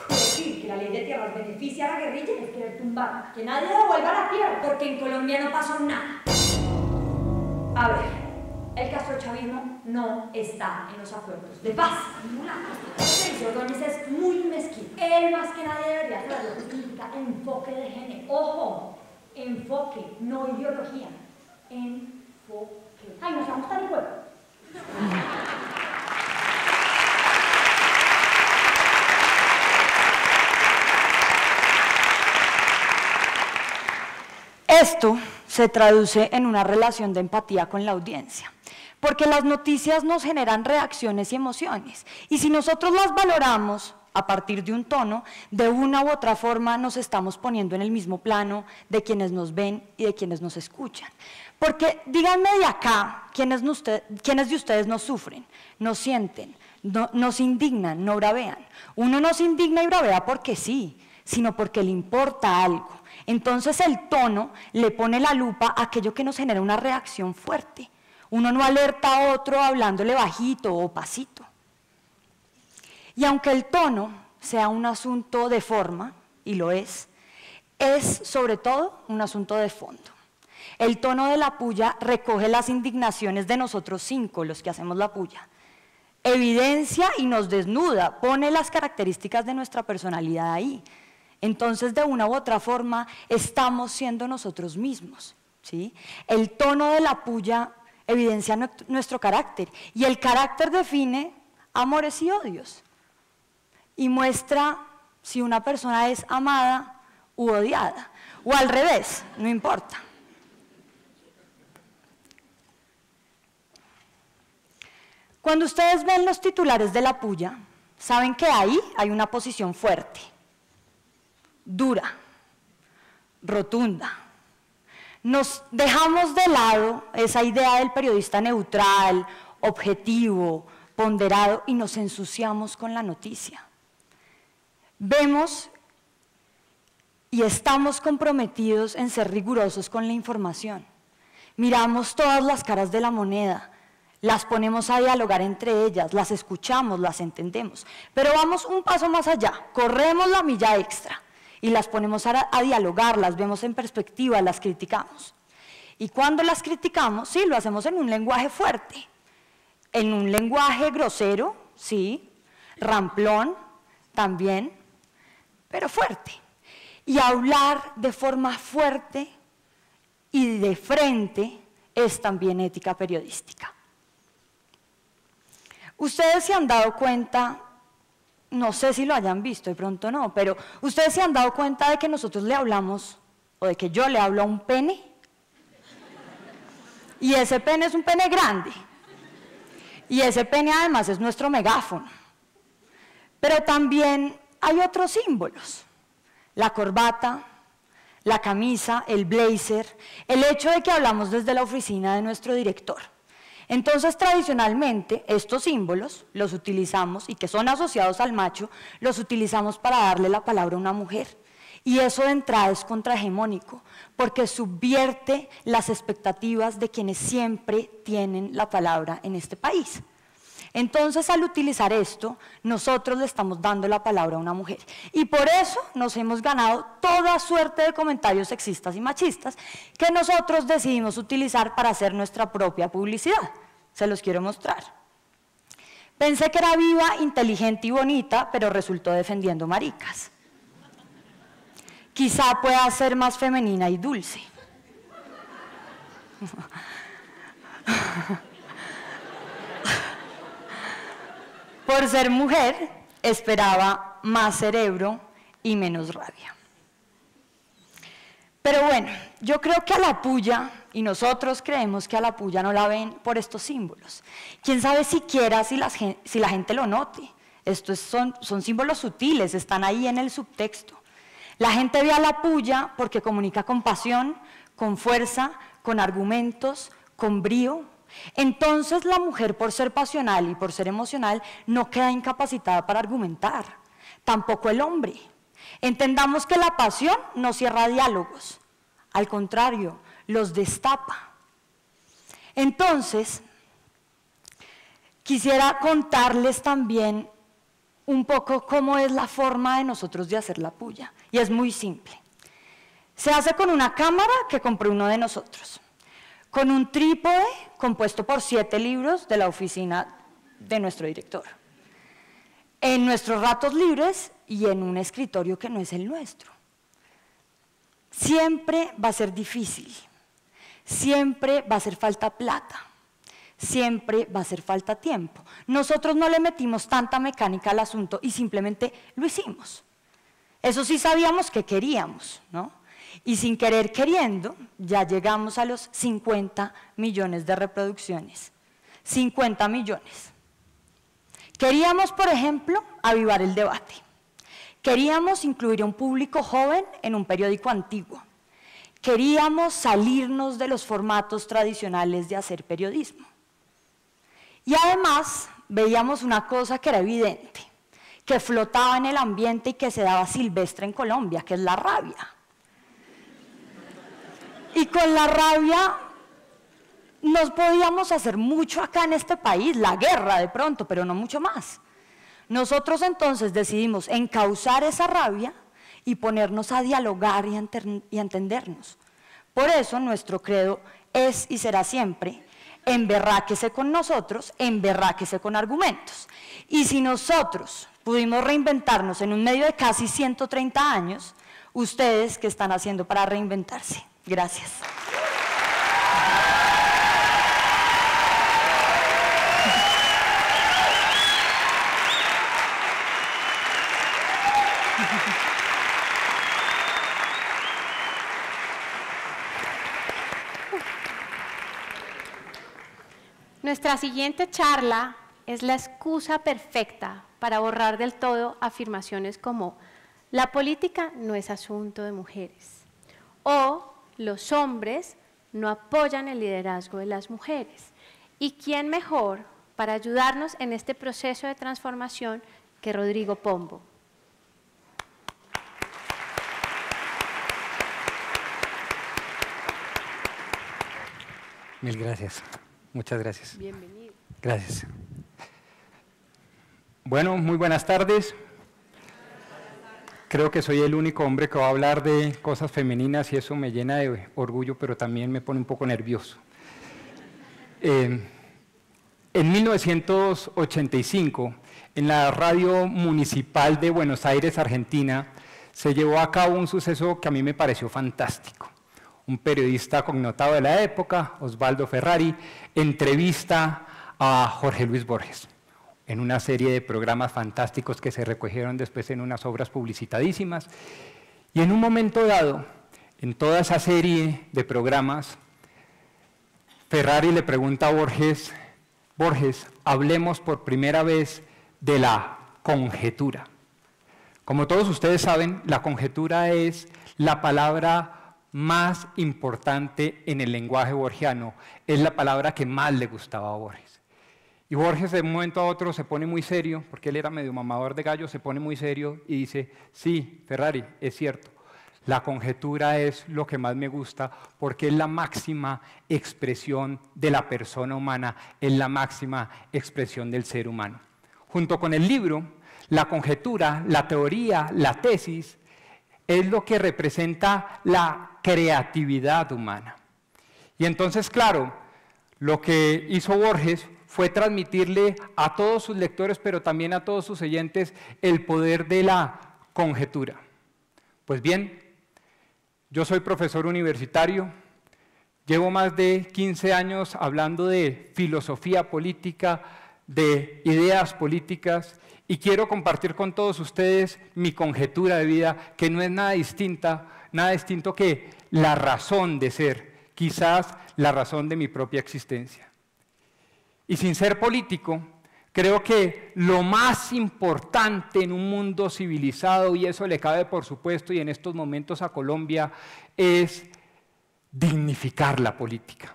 Decir que la ley de tierras beneficia a la guerrilla es querer tumbar, que nadie devuelva la tierra, porque en Colombia no pasó nada. A ver, el castrochavismo no está en los acuerdos de paz. Sergio Ordóñez es muy mezquino. Él más que nadie debería saber lo que significa enfoque de género. Ojo, enfoque, no ideología. Enfoque. Ay, nos vamos tan igual. Esto se traduce en una relación de empatía con la audiencia, porque las noticias nos generan reacciones y emociones, y si nosotros las valoramos a partir de un tono, de una u otra forma nos estamos poniendo en el mismo plano de quienes nos ven y de quienes nos escuchan. Porque díganme de acá, ¿quiénes de ustedes nos sufren, nos sienten, nos indignan, no bravean? Uno no se indigna y bravea porque sí, sino porque le importa algo. Entonces el tono le pone la lupa a aquello que nos genera una reacción fuerte. Uno no alerta a otro hablándole bajito o pasito. Y aunque el tono sea un asunto de forma, y lo es sobre todo un asunto de fondo. El tono de la puya recoge las indignaciones de nosotros 5, los que hacemos la puya. Evidencia y nos desnuda, pone las características de nuestra personalidad ahí. Entonces, de una u otra forma, estamos siendo nosotros mismos, ¿sí? El tono de la puya evidencia nuestro carácter, y el carácter define amores y odios, y muestra si una persona es amada u odiada, o al revés, no importa. Cuando ustedes ven los titulares de la puya, saben que ahí hay una posición fuerte, dura, rotunda. Nos dejamos de lado esa idea del periodista neutral, objetivo, ponderado, y nos ensuciamos con la noticia. Vemos y estamos comprometidos en ser rigurosos con la información. Miramos todas las caras de la moneda, las ponemos a dialogar entre ellas, las escuchamos, las entendemos, pero vamos un paso más allá, corremos la milla extra y las ponemos a dialogar, las vemos en perspectiva, las criticamos. Y cuando las criticamos, sí, lo hacemos en un lenguaje fuerte, en un lenguaje grosero, sí, ramplón también, pero fuerte. Y hablar de forma fuerte y de frente es también ética periodística. Ustedes se han dado cuenta, no sé si lo hayan visto, de pronto no, pero ustedes se han dado cuenta de que nosotros le hablamos, o de que yo le hablo a un pene, y ese pene es un pene grande, y ese pene además es nuestro megáfono. Pero también hay otros símbolos, la corbata, la camisa, el blazer, el hecho de que hablamos desde la oficina de nuestro director. Entonces, tradicionalmente, estos símbolos los utilizamos, y que son asociados al macho, los utilizamos para darle la palabra a una mujer. Y eso de entrada es contrahegemónico, porque subvierte las expectativas de quienes siempre tienen la palabra en este país. Entonces, al utilizar esto, nosotros le estamos dando la palabra a una mujer. Y por eso nos hemos ganado toda suerte de comentarios sexistas y machistas que nosotros decidimos utilizar para hacer nuestra propia publicidad. Se los quiero mostrar. Pensé que era viva, inteligente y bonita, pero resultó defendiendo maricas. Quizá pueda ser más femenina y dulce. Por ser mujer, esperaba más cerebro y menos rabia. Pero bueno, yo creo que a la puya, y nosotros creemos que a la puya no la ven por estos símbolos. Quién sabe siquiera si la gente lo note. Estos son símbolos sutiles, están ahí en el subtexto. La gente ve a la puya porque comunica con pasión, con fuerza, con argumentos, con brío. Entonces la mujer, por ser pasional y por ser emocional, no queda incapacitada para argumentar, tampoco el hombre. Entendamos que la pasión no cierra diálogos, al contrario, los destapa. Entonces, quisiera contarles también un poco cómo es la forma de nosotros de hacer la puya. Y es muy simple. Se hace con una cámara que compró uno de nosotros, con un trípode compuesto por 7 libros de la oficina de nuestro director, en nuestros ratos libres y en un escritorio que no es el nuestro. Siempre va a ser difícil, siempre va a hacer falta plata, siempre va a hacer falta tiempo. Nosotros no le metimos tanta mecánica al asunto y simplemente lo hicimos. Eso sí sabíamos que queríamos, ¿no? Y sin querer queriendo, ya llegamos a los 50 millones de reproducciones. 50 millones. Queríamos, por ejemplo, avivar el debate. Queríamos incluir a un público joven en un periódico antiguo. Queríamos salirnos de los formatos tradicionales de hacer periodismo. Y además veíamos una cosa que era evidente, que flotaba en el ambiente y que se daba silvestre en Colombia, que es la rabia. Y con la rabia no podíamos hacer mucho acá en este país, la guerra de pronto, pero no mucho más. Nosotros entonces decidimos encauzar esa rabia y ponernos a dialogar y a entendernos. Por eso nuestro credo es y será siempre: emberráquese con nosotros, emberráquese con argumentos. Y si nosotros pudimos reinventarnos en un medio de casi 130 años, ¿ustedes qué están haciendo para reinventarse? Gracias. Nuestra siguiente charla es la excusa perfecta para borrar del todo afirmaciones como la política no es asunto de mujeres o los hombres no apoyan el liderazgo de las mujeres. ¿Y quién mejor para ayudarnos en este proceso de transformación que Rodrigo Pombo? Mil gracias. Muchas gracias. Bienvenido. Gracias. Bueno, muy buenas tardes. Creo que soy el único hombre que va a hablar de cosas femeninas y eso me llena de orgullo, pero también me pone un poco nervioso. En 1985, en la radio municipal de Buenos Aires, Argentina, se llevó a cabo un suceso que a mí me pareció fantástico. Un periodista connotado de la época, Osvaldo Ferrari, entrevista a Jorge Luis Borges en una serie de programas fantásticos que se recogieron después en unas obras publicitadísimas. Y en un momento dado, en toda esa serie de programas, Ferrari le pregunta a Borges, Borges, hablemos por primera vez de la conjetura. Como todos ustedes saben, la conjetura es la palabra más importante en el lenguaje borgiano, es la palabra que más le gustaba a Borges. Y Borges de un momento a otro se pone muy serio, porque él era medio mamador de gallo, se pone muy serio y dice, sí, Ferrari, es cierto, la conjetura es lo que más me gusta porque es la máxima expresión de la persona humana, es la máxima expresión del ser humano. Junto con el libro, la conjetura, la teoría, la tesis, es lo que representa la creatividad humana. Y entonces, claro, lo que hizo Borges fue transmitirle a todos sus lectores, pero también a todos sus oyentes, el poder de la conjetura. Pues bien, yo soy profesor universitario, llevo más de 15 años hablando de filosofía política, de ideas políticas, y quiero compartir con todos ustedes mi conjetura de vida, que no es nada distinto que la razón de ser, quizás la razón de mi propia existencia. Y sin ser político, creo que lo más importante en un mundo civilizado, y eso le cabe por supuesto y en estos momentos a Colombia, es dignificar la política,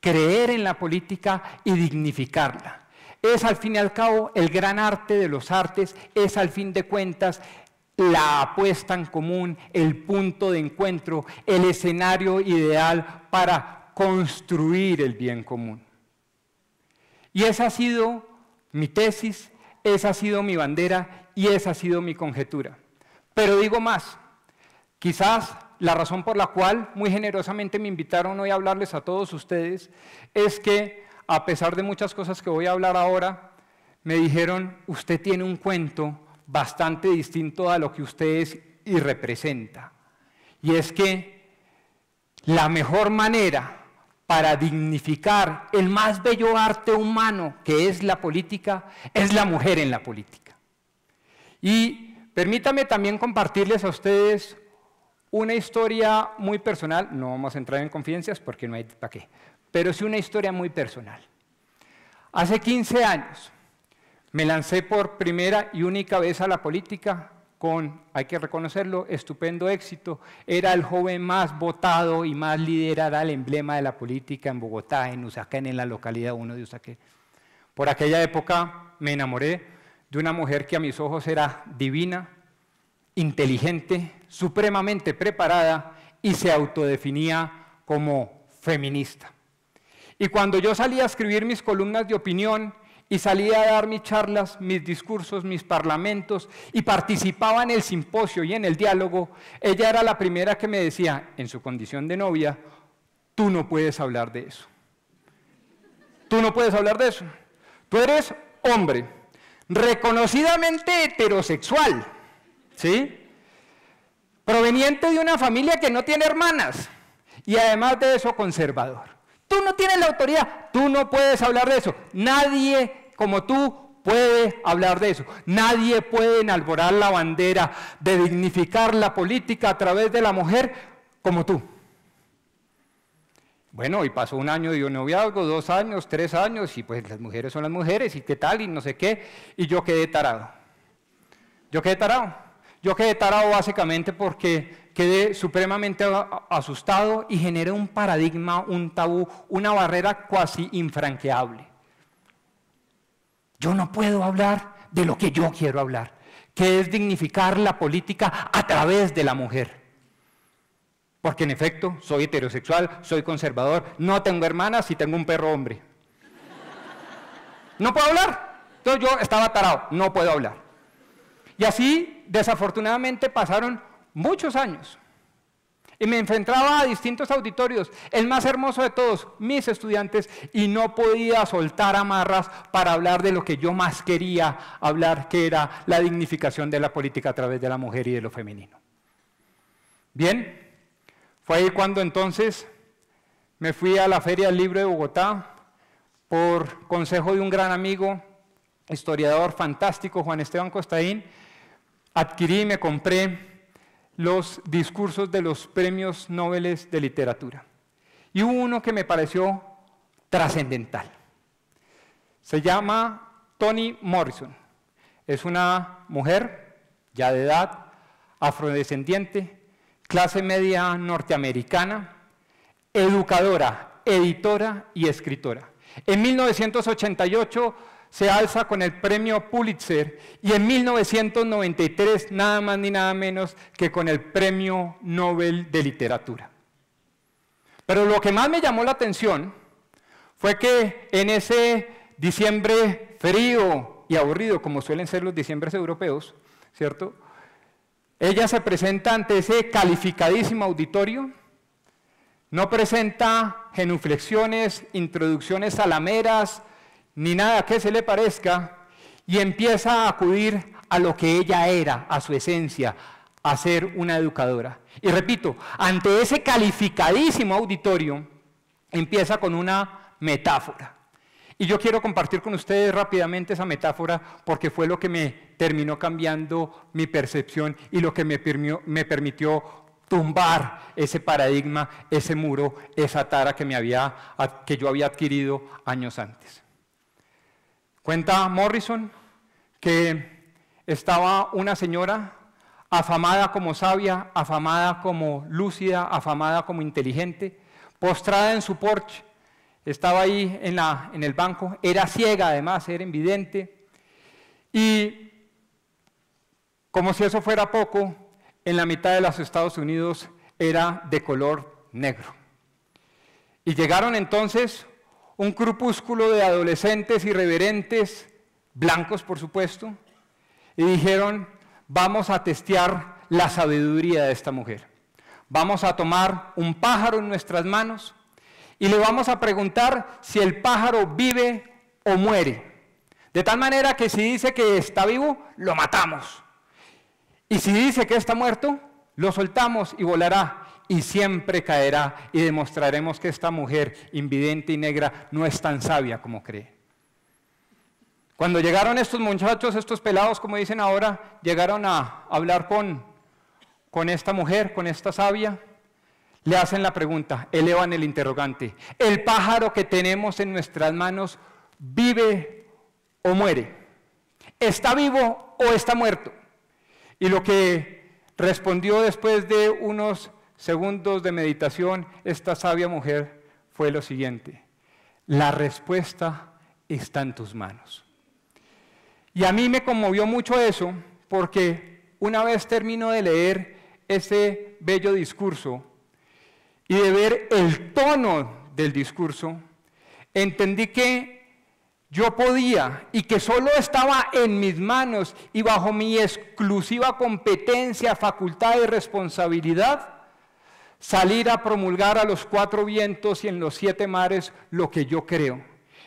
creer en la política y dignificarla. Es al fin y al cabo el gran arte de los artes, es al fin de cuentas la apuesta en común, el punto de encuentro, el escenario ideal para construir el bien común. Y esa ha sido mi tesis, esa ha sido mi bandera y esa ha sido mi conjetura. Pero digo más, quizás la razón por la cual muy generosamente me invitaron hoy a hablarles a todos ustedes es que, a pesar de muchas cosas que voy a hablar ahora, me dijeron, usted tiene un cuento bastante distinto a lo que usted es y representa. Y es que la mejor manera para dignificar el más bello arte humano que es la política, es la mujer en la política. Y permítame también compartirles a ustedes una historia muy personal, no vamos a entrar en confidencias porque no hay para qué, pero sí una historia muy personal. Hace 15 años me lancé por primera y única vez a la política con, hay que reconocerlo, estupendo éxito. Era el joven más votado y más líder, era el emblema de la política en Bogotá, en Usaquén, en la localidad 1 de Usaquén. Por aquella época me enamoré de una mujer que a mis ojos era divina, inteligente, supremamente preparada y se autodefinía como feminista. Y cuando yo salía a escribir mis columnas de opinión y salía a dar mis charlas, mis discursos, mis parlamentos y participaba en el simposio y en el diálogo, ella era la primera que me decía, en su condición de novia, tú no puedes hablar de eso. Tú no puedes hablar de eso. Tú eres hombre, reconocidamente heterosexual, ¿sí? Proveniente de una familia que no tiene hermanas y además de eso conservador. Tú no tienes la autoridad, tú no puedes hablar de eso. Nadie como tú puede hablar de eso. Nadie puede enalborar la bandera de dignificar la política a través de la mujer como tú. Bueno, y pasó un año de noviazgo, 2 años, 3 años, y pues las mujeres son las mujeres, y qué tal, y no sé qué, y yo quedé tarado. Yo quedé tarado básicamente porque quedé supremamente asustado y generé un paradigma, un tabú, una barrera casi infranqueable. Yo no puedo hablar de lo que yo quiero hablar, que es dignificar la política a través de la mujer. Porque en efecto, soy heterosexual, soy conservador, no tengo hermanas y tengo un perro hombre. No puedo hablar. Entonces yo estaba tarado, no puedo hablar. Y así, desafortunadamente, pasaron muchos años. Y me enfrentaba a distintos auditorios, el más hermoso de todos, mis estudiantes, y no podía soltar amarras para hablar de lo que yo más quería hablar, que era la dignificación de la política a través de la mujer y de lo femenino. Bien, fue ahí cuando entonces me fui a la Feria del Libro de Bogotá por consejo de un gran amigo, historiador fantástico, Juan Esteban Costaín. Adquirí y me compré los discursos de los premios Nobel de literatura. Y hubo uno que me pareció trascendental. Se llama Toni Morrison. Es una mujer, ya de edad, afrodescendiente, clase media norteamericana, educadora, editora y escritora. En 1988 se alza con el premio Pulitzer y en 1993 nada más ni nada menos que con el premio Nobel de literatura. Pero lo que más me llamó la atención fue que en ese diciembre frío y aburrido, como suelen ser los diciembres europeos, ¿cierto? Ella se presenta ante ese calificadísimo auditorio, no presenta genuflexiones, introducciones salameras, ni nada que se le parezca, y empieza a acudir a lo que ella era, a su esencia, a ser una educadora. Y repito, ante ese calificadísimo auditorio, empieza con una metáfora. Y yo quiero compartir con ustedes rápidamente esa metáfora porque fue lo que me terminó cambiando mi percepción y lo que me permitió tumbar ese paradigma, ese muro, esa tara que yo había adquirido años antes. Cuenta Morrison que estaba una señora afamada como sabia, afamada como lúcida, afamada como inteligente, postrada en su porche. Estaba ahí en el banco, era ciega además, era invidente, y como si eso fuera poco, en la mitad de los Estados Unidos era de color negro. Y llegaron entonces un grupúsculo de adolescentes irreverentes, blancos por supuesto, y dijeron, vamos a testear la sabiduría de esta mujer. Vamos a tomar un pájaro en nuestras manos y le vamos a preguntar si el pájaro vive o muere. De tal manera que si dice que está vivo, lo matamos. Y si dice que está muerto, lo soltamos y volará. Y siempre caerá y demostraremos que esta mujer invidente y negra no es tan sabia como cree. Cuando llegaron estos muchachos, estos pelados, como dicen ahora, llegaron a hablar con esta mujer, con esta sabia, le hacen la pregunta, elevan el interrogante. ¿El pájaro que tenemos en nuestras manos vive o muere? ¿Está vivo o está muerto? Y lo que respondió después de unos segundos de meditación esta sabia mujer fue lo siguiente: la respuesta está en tus manos. Y a mí me conmovió mucho eso, porque una vez termino de leer ese bello discurso y de ver el tono del discurso, entendí que yo podía y que solo estaba en mis manos y bajo mi exclusiva competencia, facultad y responsabilidad, salir a promulgar a los 4 vientos y en los 7 mares lo que yo creo.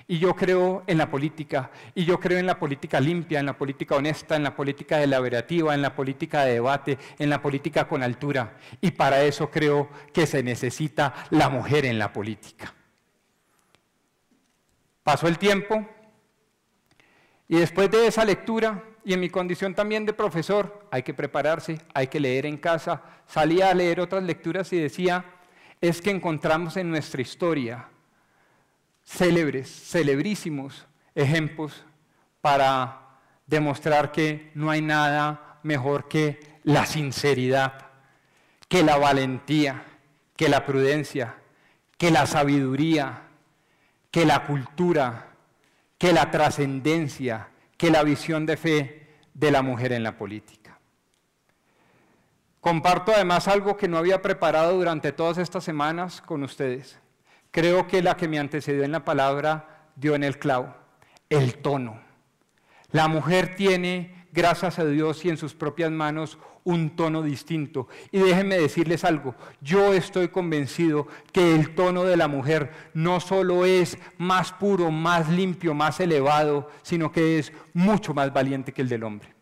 Y yo creo en la política, y yo creo en la política limpia, en la política honesta, en la política deliberativa, en la política de debate, en la política con altura. Y para eso creo que se necesita la mujer en la política. Pasó el tiempo, y después de esa lectura, y en mi condición también de profesor, hay que prepararse, hay que leer en casa, salía a leer otras lecturas y decía, es que encontramos en nuestra historia célebres, celebrísimos ejemplos para demostrar que no hay nada mejor que la sinceridad, que la valentía, que la prudencia, que la sabiduría, que la cultura, que la trascendencia, que la visión de fe de la mujer en la política. Comparto además algo que no había preparado durante todas estas semanas con ustedes. Creo que la que me antecedió en la palabra dio en el clavo, el tono. La mujer tiene, gracias a Dios y en sus propias manos, un tono distinto. Y déjenme decirles algo, yo estoy convencido que el tono de la mujer no solo es más puro, más limpio, más elevado, sino que es mucho más valiente que el del hombre.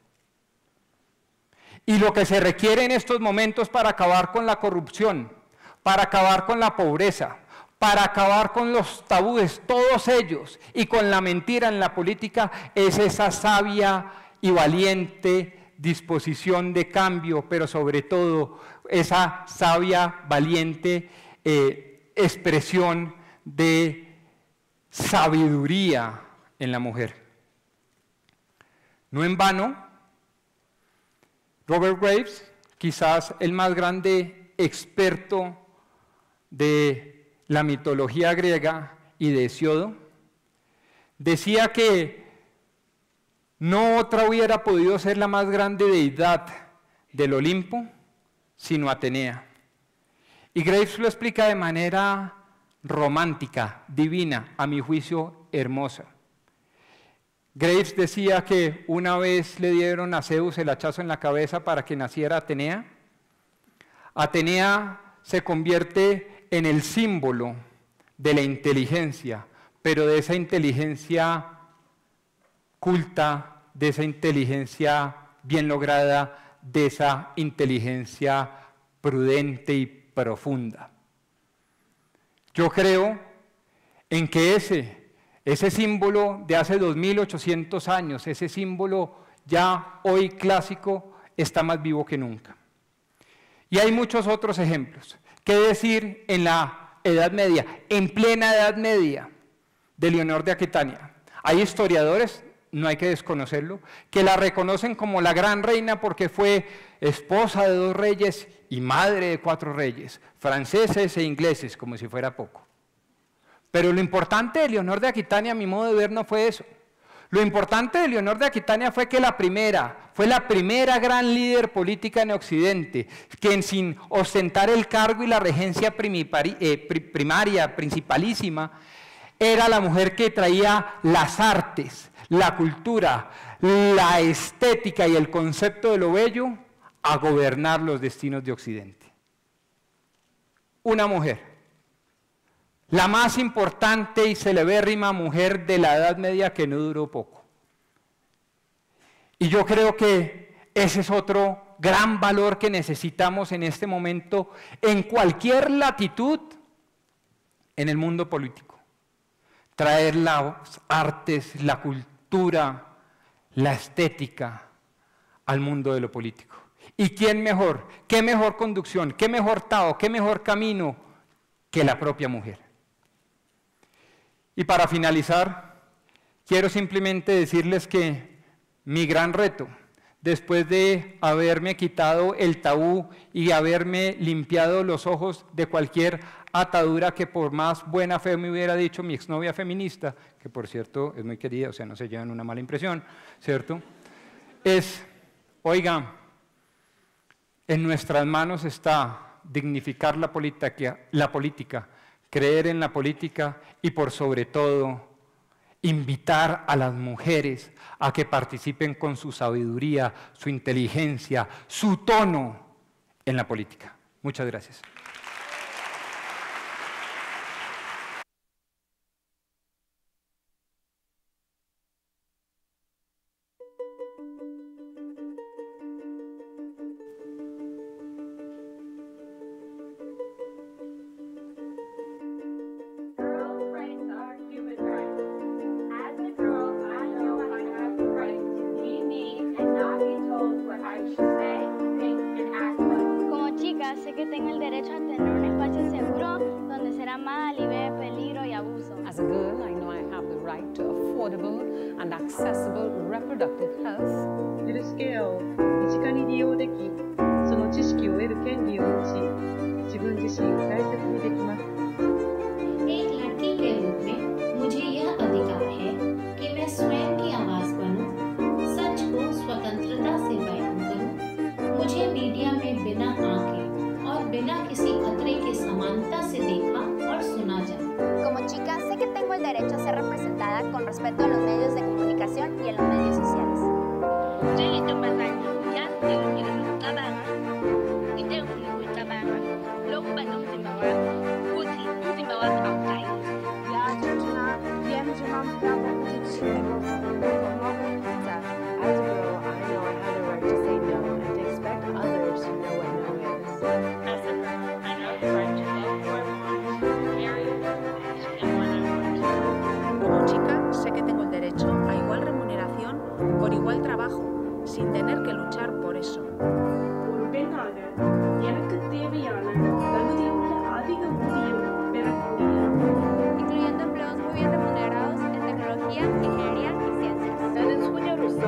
Y lo que se requiere en estos momentos para acabar con la corrupción, para acabar con la pobreza, para acabar con los tabúes, todos ellos, y con la mentira en la política, es esa sabia y valiente disposición de cambio, pero sobre todo esa sabia, valiente expresión de sabiduría en la mujer. No en vano, Robert Graves, quizás el más grande experto de la mitología griega y de Hesiodo, decía que no otra hubiera podido ser la más grande deidad del Olimpo, sino Atenea. Y Graves lo explica de manera romántica, divina, a mi juicio hermosa. Graves decía que una vez le dieron a Zeus el hachazo en la cabeza para que naciera Atenea. Atenea se convierte en el símbolo de la inteligencia, pero de esa inteligencia culta, de esa inteligencia bien lograda, de esa inteligencia prudente y profunda. Yo creo en que ese símbolo de hace 2800 años, ese símbolo ya hoy clásico, está más vivo que nunca. Y hay muchos otros ejemplos. ¿Qué decir en la Edad Media, en plena Edad Media, de Leonor de Aquitania? Hay historiadores, no hay que desconocerlo, que la reconocen como la gran reina porque fue esposa de 2 reyes y madre de 4 reyes, franceses e ingleses, como si fuera poco. Pero lo importante de Leonor de Aquitania, a mi modo de ver, no fue eso. Lo importante de Leonor de Aquitania fue que fue la primera gran líder política en Occidente, quien sin ostentar el cargo y la regencia primaria, principalísima, era la mujer que traía las artes, la cultura, la estética y el concepto de lo bello a gobernar los destinos de Occidente. Una mujer, la más importante y celebérrima mujer de la Edad Media que no duró poco. Y yo creo que ese es otro gran valor que necesitamos en este momento en cualquier latitud en el mundo político. Traer las artes, la cultura, la estética al mundo de lo político. ¿Y quién mejor? ¿Qué mejor conducción? ¿Qué mejor Tao? ¿Qué mejor camino que la propia mujer? Y para finalizar, quiero simplemente decirles que mi gran reto, después de haberme quitado el tabú y haberme limpiado los ojos de cualquier atadura que por más buena fe me hubiera dicho mi exnovia feminista, que por cierto es muy querida, o sea, no se llevan una mala impresión, ¿cierto? Es, oiga, en nuestras manos está dignificar la política, creer en la política y por sobre todo invitar a las mujeres a que participen con su sabiduría, su inteligencia, su tono en la política. Muchas gracias. Como chica, sé que tengo el derecho a tener un espacio seguro donde ser amada, libre de peligro y abuso. As a girl, I know I have the right to affordable and accessible reproductive health. ヘルスケアを身近に利用でき、その知識を得る権利を持ち、自分自身を大切にできます。 एक लड़की के रूप में मुझे यह अधिकार है कि मैं स्वयं की आवाज बनूं, सच को स्वतंत्रता से बयान करूं, मुझे मीडिया में बिना आंके और बिना किसी खतरे के समानता से देखा और सुना जाए. Como chica, sé que tengo el derecho a ser representada con respeto a los medios de comunicación y en los medios sociales. Como chica, sé que tengo el derecho a igual remuneración por igual trabajo, sin tener que luchar por eso. Incluyendo empleos muy bien remunerados en tecnología, ingeniería y ciencias. 나는 소녀로서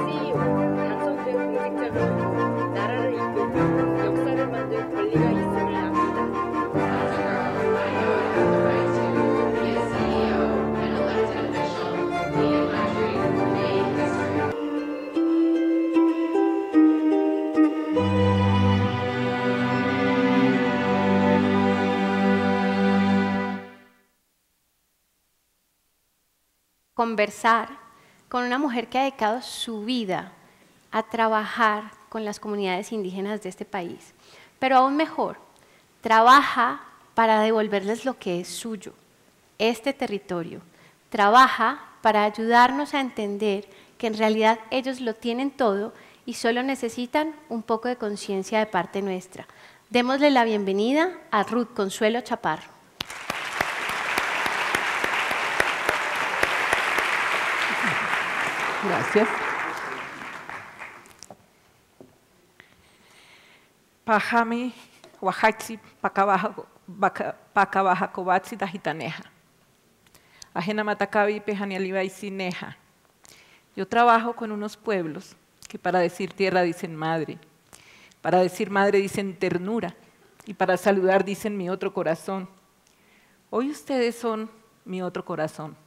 CEO, 당선된 공직자로 나라를 이끌고 역사를 만들 권리가 있음을 압니다. Conversar con una mujer que ha dedicado su vida a trabajar con las comunidades indígenas de este país. Pero aún mejor, trabaja para devolverles lo que es suyo, este territorio. Trabaja para ayudarnos a entender que en realidad ellos lo tienen todo y solo necesitan un poco de conciencia de parte nuestra. Démosle la bienvenida a Ruth Consuelo Chaparro. Gracias. Pajami, Oaxaxi, Pacabajacobatzi, Tajitaneja. Ajena Matacabi, Pejanialibaisi, Neja. Yo trabajo con unos pueblos que para decir tierra dicen madre, para decir madre dicen ternura y para saludar dicen mi otro corazón. Hoy ustedes son mi otro corazón.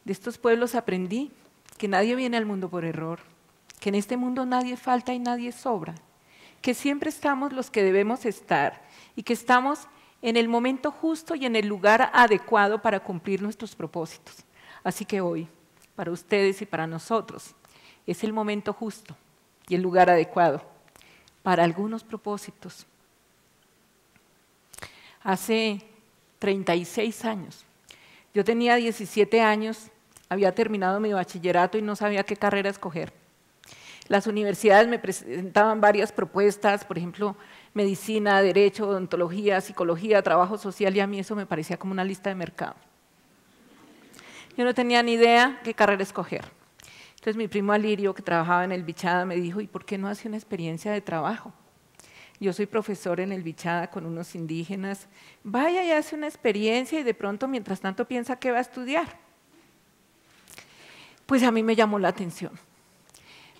De estos pueblos aprendí que nadie viene al mundo por error, que en este mundo nadie falta y nadie sobra, que siempre estamos los que debemos estar y que estamos en el momento justo y en el lugar adecuado para cumplir nuestros propósitos. Así que hoy, para ustedes y para nosotros, es el momento justo y el lugar adecuado para algunos propósitos. Hace 36 años, yo tenía 17 años, había terminado mi bachillerato y no sabía qué carrera escoger. Las universidades me presentaban varias propuestas, por ejemplo, medicina, derecho, odontología, psicología, trabajo social, y a mí eso me parecía como una lista de mercado. Yo no tenía ni idea qué carrera escoger. Entonces mi primo Alirio, que trabajaba en el Bichada, me dijo, ¿y por qué no hace una experiencia de trabajo? Yo soy profesor en el Bichada con unos indígenas, vaya y hace una experiencia y de pronto, mientras tanto, piensa qué va a estudiar. Pues a mí me llamó la atención.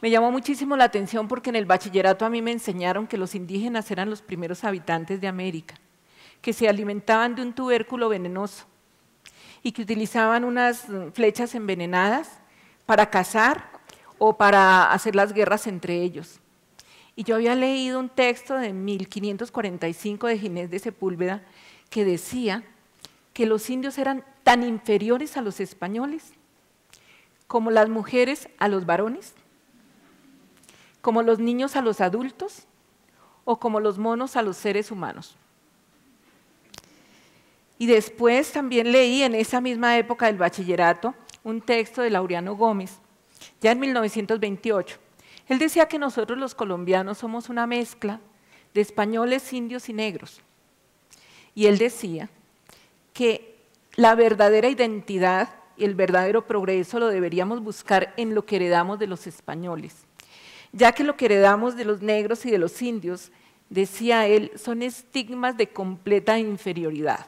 Me llamó muchísimo la atención porque en el bachillerato a mí me enseñaron que los indígenas eran los primeros habitantes de América, que se alimentaban de un tubérculo venenoso y que utilizaban unas flechas envenenadas para cazar o para hacer las guerras entre ellos. Y yo había leído un texto de 1545 de Ginés de Sepúlveda que decía que los indios eran tan inferiores a los españoles como las mujeres a los varones, como los niños a los adultos o como los monos a los seres humanos. Y después también leí en esa misma época del bachillerato un texto de Laureano Gómez, ya en 1928. Él decía que nosotros los colombianos somos una mezcla de españoles, indios y negros. Y él decía que la verdadera identidad y el verdadero progreso lo deberíamos buscar en lo que heredamos de los españoles, ya que lo que heredamos de los negros y de los indios, decía él, son estigmas de completa inferioridad.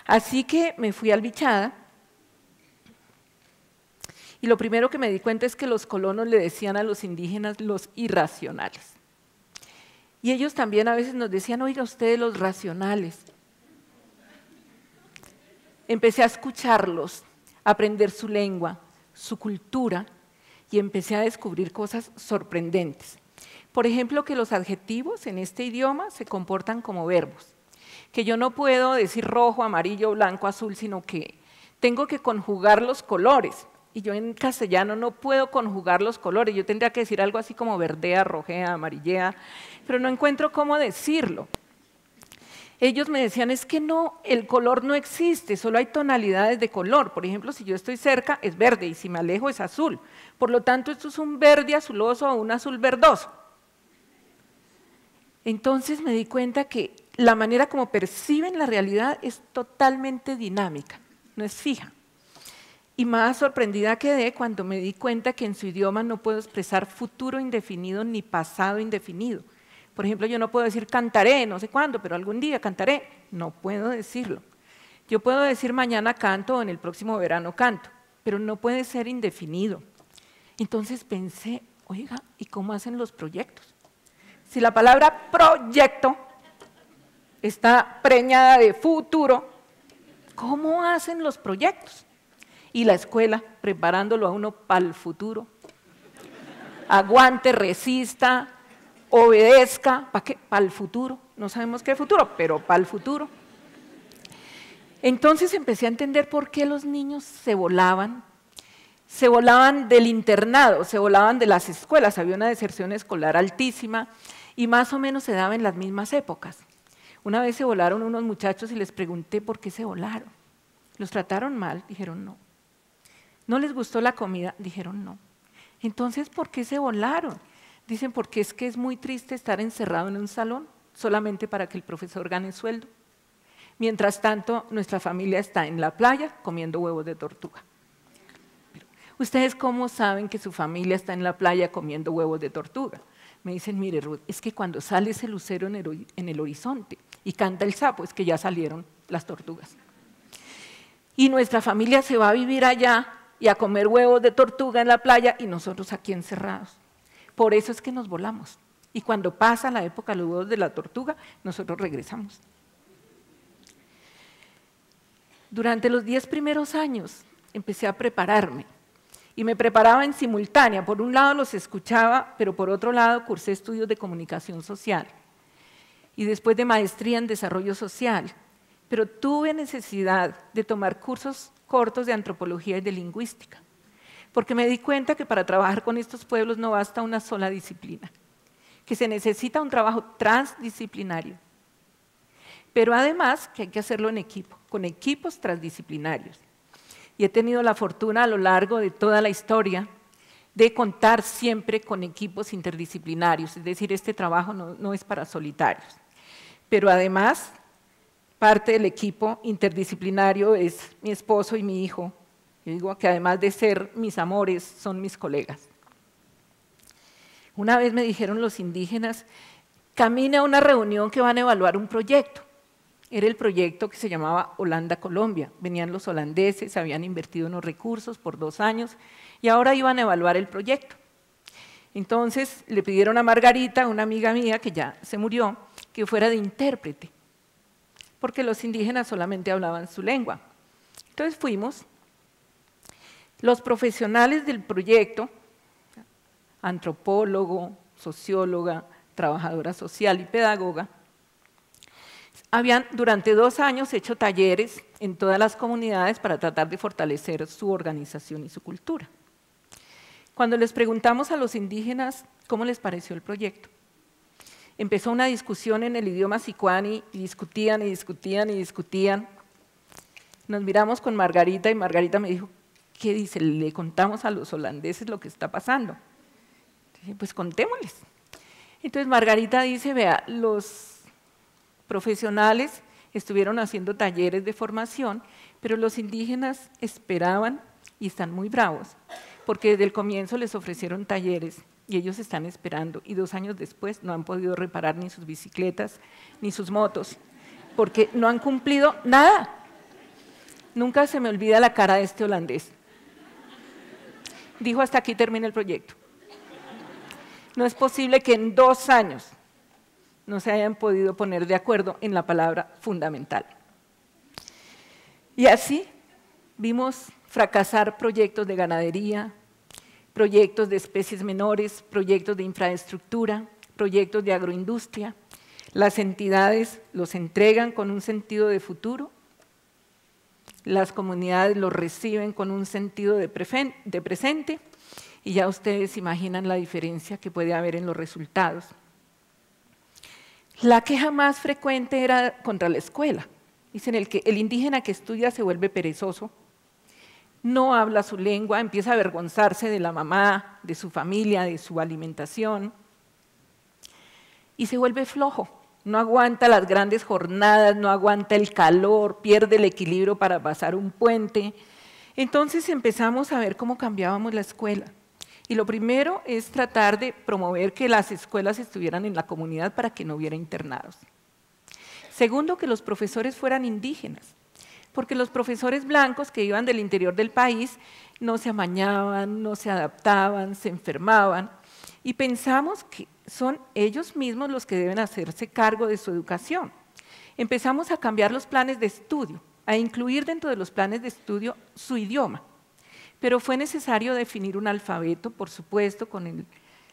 Así que me fui al Bichada y lo primero que me di cuenta es que los colonos le decían a los indígenas los irracionales. Y ellos también a veces nos decían, oiga, ustedes los racionales. Empecé a escucharlos, a aprender su lengua, su cultura, y empecé a descubrir cosas sorprendentes. Por ejemplo, que los adjetivos en este idioma se comportan como verbos, que yo no puedo decir rojo, amarillo, blanco, azul, sino que tengo que conjugar los colores. Y yo en castellano no puedo conjugar los colores, yo tendría que decir algo así como verdea, rojea, amarillea, pero no encuentro cómo decirlo. Ellos me decían, es que no, el color no existe, solo hay tonalidades de color. Por ejemplo, si yo estoy cerca es verde y si me alejo es azul. Por lo tanto, esto es un verde azuloso o un azul verdoso. Entonces me di cuenta que la manera como perciben la realidad es totalmente dinámica, no es fija. Y más sorprendida quedé cuando me di cuenta que en su idioma no puedo expresar futuro indefinido ni pasado indefinido. Por ejemplo, yo no puedo decir cantaré, no sé cuándo, pero algún día cantaré. No puedo decirlo. Yo puedo decir mañana canto o en el próximo verano canto, pero no puede ser indefinido. Entonces pensé, oiga, ¿y cómo hacen los proyectos? Si la palabra proyecto está preñada de futuro, ¿cómo hacen los proyectos? Y la escuela preparándolo a uno para el futuro. Aguante, resista, obedezca, ¿para qué? Para el futuro. No sabemos qué futuro, pero para el futuro. Entonces empecé a entender por qué los niños se volaban del internado, se volaban de las escuelas, había una deserción escolar altísima y más o menos se daba en las mismas épocas. Una vez se volaron unos muchachos y les pregunté por qué se volaron. ¿Los trataron mal? Dijeron no. ¿No les gustó la comida? Dijeron no. Entonces, ¿por qué se volaron? Dicen, porque es que es muy triste estar encerrado en un salón solamente para que el profesor gane sueldo. Mientras tanto, nuestra familia está en la playa comiendo huevos de tortuga. ¿Ustedes cómo saben que su familia está en la playa comiendo huevos de tortuga? Me dicen, mire Ruth, es que cuando sale ese lucero en el horizonte y canta el sapo, es que ya salieron las tortugas. Y nuestra familia se va a vivir allá y a comer huevos de tortuga en la playa y nosotros aquí encerrados. Por eso es que nos volamos. Y cuando pasa la época de los huevos de la tortuga, nosotros regresamos. Durante los 10 primeros años, empecé a prepararme. Y me preparaba en simultánea. Por un lado los escuchaba, pero por otro lado cursé estudios de comunicación social. Y después de maestría en desarrollo social. Pero tuve necesidad de tomar cursos cortos de antropología y de lingüística. Porque me di cuenta que para trabajar con estos pueblos no basta una sola disciplina. Que se necesita un trabajo transdisciplinario. Pero además que hay que hacerlo en equipo, con equipos transdisciplinarios. Y he tenido la fortuna a lo largo de toda la historia de contar siempre con equipos interdisciplinarios, es decir, este trabajo no es para solitarios. Pero además, parte del equipo interdisciplinario es mi esposo y mi hijo. Yo digo que además de ser mis amores, son mis colegas. Una vez me dijeron los indígenas, camine a una reunión que van a evaluar un proyecto. Era el proyecto que se llamaba Holanda-Colombia. Venían los holandeses, habían invertido unos recursos por 2 años y ahora iban a evaluar el proyecto. Entonces le pidieron a Margarita, una amiga mía que ya se murió, que fuera de intérprete, porque los indígenas solamente hablaban su lengua. Entonces fuimos. Los profesionales del proyecto, antropólogo, socióloga, trabajadora social y pedagoga, habían durante 2 años hecho talleres en todas las comunidades para tratar de fortalecer su organización y su cultura. Cuando les preguntamos a los indígenas cómo les pareció el proyecto, empezó una discusión en el idioma sicuani y discutían y discutían y discutían. Nos miramos con Margarita y Margarita me dijo, ¿qué dice? ¿Le contamos a los holandeses lo que está pasando? Dije, pues contémosles. Entonces Margarita dice, vea, los profesionales estuvieron haciendo talleres de formación, pero los indígenas esperaban y están muy bravos, porque desde el comienzo les ofrecieron talleres y ellos están esperando, y 2 años después no han podido reparar ni sus bicicletas ni sus motos, porque no han cumplido nada. Nunca se me olvida la cara de este holandés. Dijo, hasta aquí termina el proyecto. No es posible que en 2 años no se hayan podido poner de acuerdo en la palabra fundamental. Y así vimos fracasar proyectos de ganadería, proyectos de especies menores, proyectos de infraestructura, proyectos de agroindustria. Las entidades los entregan con un sentido de futuro, las comunidades los reciben con un sentido de presente, y ya ustedes imaginan la diferencia que puede haber en los resultados. La queja más frecuente era contra la escuela. Dicen que el indígena que estudia se vuelve perezoso, no habla su lengua, empieza a avergonzarse de la mamá, de su familia, de su alimentación, y se vuelve flojo, no aguanta las grandes jornadas, no aguanta el calor, pierde el equilibrio para pasar un puente. Entonces empezamos a ver cómo cambiábamos la escuela. Y lo primero es tratar de promover que las escuelas estuvieran en la comunidad para que no hubiera internados. Segundo, que los profesores fueran indígenas, porque los profesores blancos que iban del interior del país no se amañaban, no se adaptaban, se enfermaban, y pensamos que son ellos mismos los que deben hacerse cargo de su educación. Empezamos a cambiar los planes de estudio, a incluir dentro de los planes de estudio su idioma. Pero fue necesario definir un alfabeto, por supuesto, con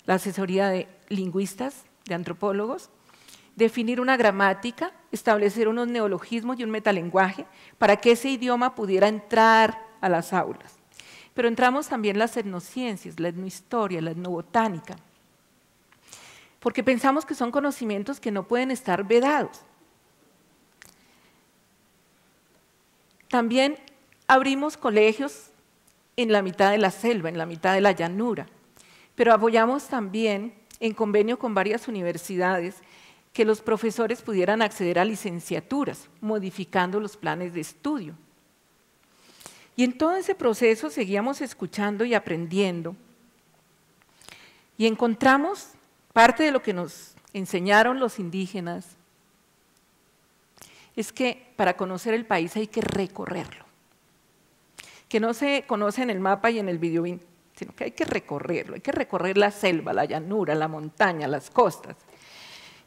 la asesoría de lingüistas, de antropólogos, definir una gramática, establecer unos neologismos y un metalenguaje para que ese idioma pudiera entrar a las aulas. Pero entramos también las etnociencias, la etnohistoria, la etnobotánica, porque pensamos que son conocimientos que no pueden estar vedados. También abrimos colegios en la mitad de la selva, en la mitad de la llanura, pero apoyamos también, en convenio con varias universidades, que los profesores pudieran acceder a licenciaturas, modificando los planes de estudio. Y en todo ese proceso seguíamos escuchando y aprendiendo, y encontramos parte de lo que nos enseñaron los indígenas, es que para conocer el país hay que recorrerlo, que no se conoce en el mapa y en el videobeam, sino que hay que recorrerlo, hay que recorrer la selva, la llanura, la montaña, las costas.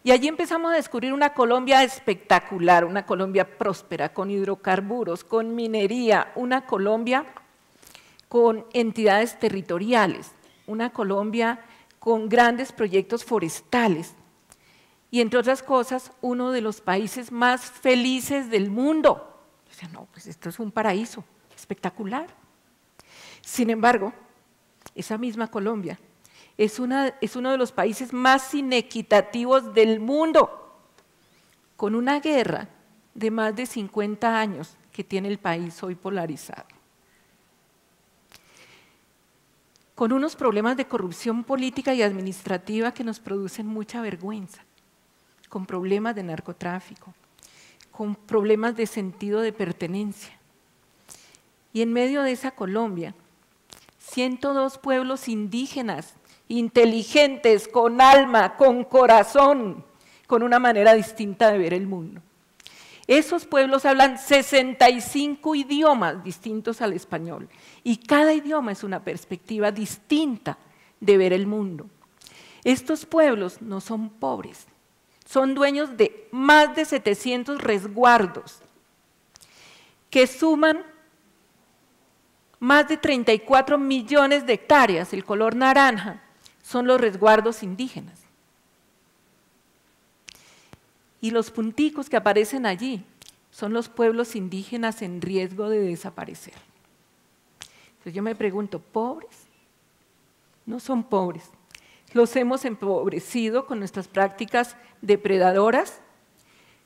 Y allí empezamos a descubrir una Colombia espectacular, una Colombia próspera, con hidrocarburos, con minería, una Colombia con entidades territoriales, una Colombia con grandes proyectos forestales y, entre otras cosas, uno de los países más felices del mundo. O sea, no, pues esto es un paraíso espectacular. Sin embargo, esa misma Colombia es uno de los países más inequitativos del mundo, con una guerra de más de 50 años que tiene el país hoy polarizado, con unos problemas de corrupción política y administrativa que nos producen mucha vergüenza, con problemas de narcotráfico, con problemas de sentido de pertenencia. Y en medio de esa Colombia, 102 pueblos indígenas, inteligentes, con alma, con corazón, con una manera distinta de ver el mundo. Esos pueblos hablan 65 idiomas distintos al español y cada idioma es una perspectiva distinta de ver el mundo. Estos pueblos no son pobres, son dueños de más de 700 resguardos que suman más de 34 millones de hectáreas. El color naranja son los resguardos indígenas. Y los punticos que aparecen allí son los pueblos indígenas en riesgo de desaparecer. Entonces yo me pregunto, ¿pobres? No son pobres. Los hemos empobrecido con nuestras prácticas depredadoras,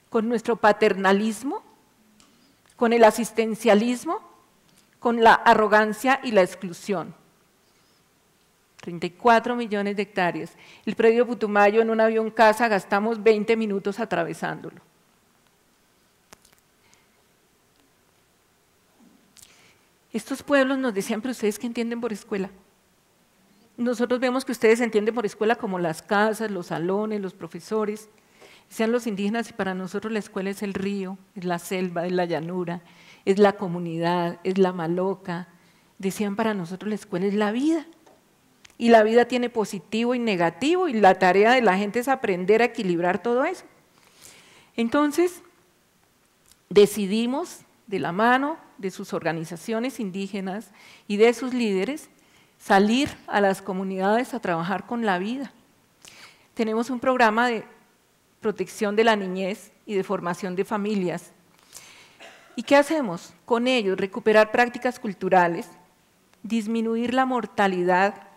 con nuestro paternalismo, con el asistencialismo, con la arrogancia y la exclusión. 34 millones de hectáreas. El predio Putumayo en un avión casa gastamos 20 minutos atravesándolo. Estos pueblos nos decían, pero ustedes ¿qué entienden por escuela? Nosotros vemos que ustedes entienden por escuela como las casas, los salones, los profesores. Decían los indígenas, y para nosotros la escuela es el río, es la selva, es la llanura, es la comunidad, es la maloca. Decían, para nosotros la escuela es la vida. Y la vida tiene positivo y negativo, y la tarea de la gente es aprender a equilibrar todo eso. Entonces, decidimos, de la mano de sus organizaciones indígenas y de sus líderes, salir a las comunidades a trabajar con la vida. Tenemos un programa de protección de la niñez y de formación de familias. ¿Y qué hacemos con ellos? Recuperar prácticas culturales, disminuir la mortalidad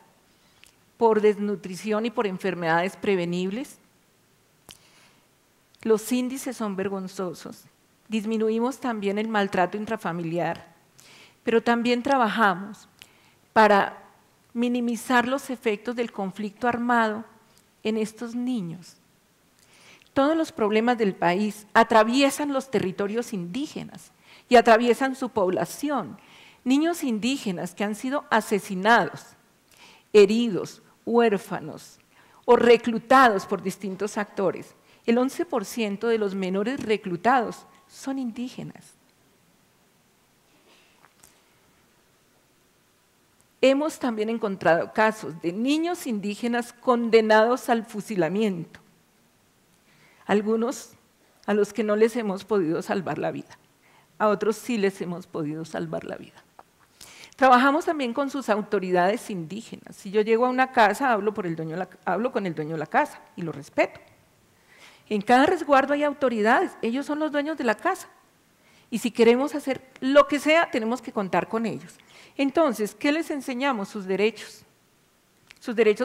por desnutrición y por enfermedades prevenibles. Los índices son vergonzosos. Disminuimos también el maltrato intrafamiliar, pero también trabajamos para minimizar los efectos del conflicto armado en estos niños. Todos los problemas del país atraviesan los territorios indígenas y atraviesan su población. Niños indígenas que han sido asesinados, heridos, huérfanos o reclutados por distintos actores. El 11% de los menores reclutados son indígenas. Hemos también encontrado casos de niños indígenas condenados al fusilamiento, algunos a los que no les hemos podido salvar la vida, a otros sí les hemos podido salvar la vida. Trabajamos también con sus autoridades indígenas. Si yo llego a una casa, hablo con el dueño de la casa y lo respeto. En cada resguardo hay autoridades, ellos son los dueños de la casa. Y si queremos hacer lo que sea, tenemos que contar con ellos. Entonces, ¿qué les enseñamos? Sus derechos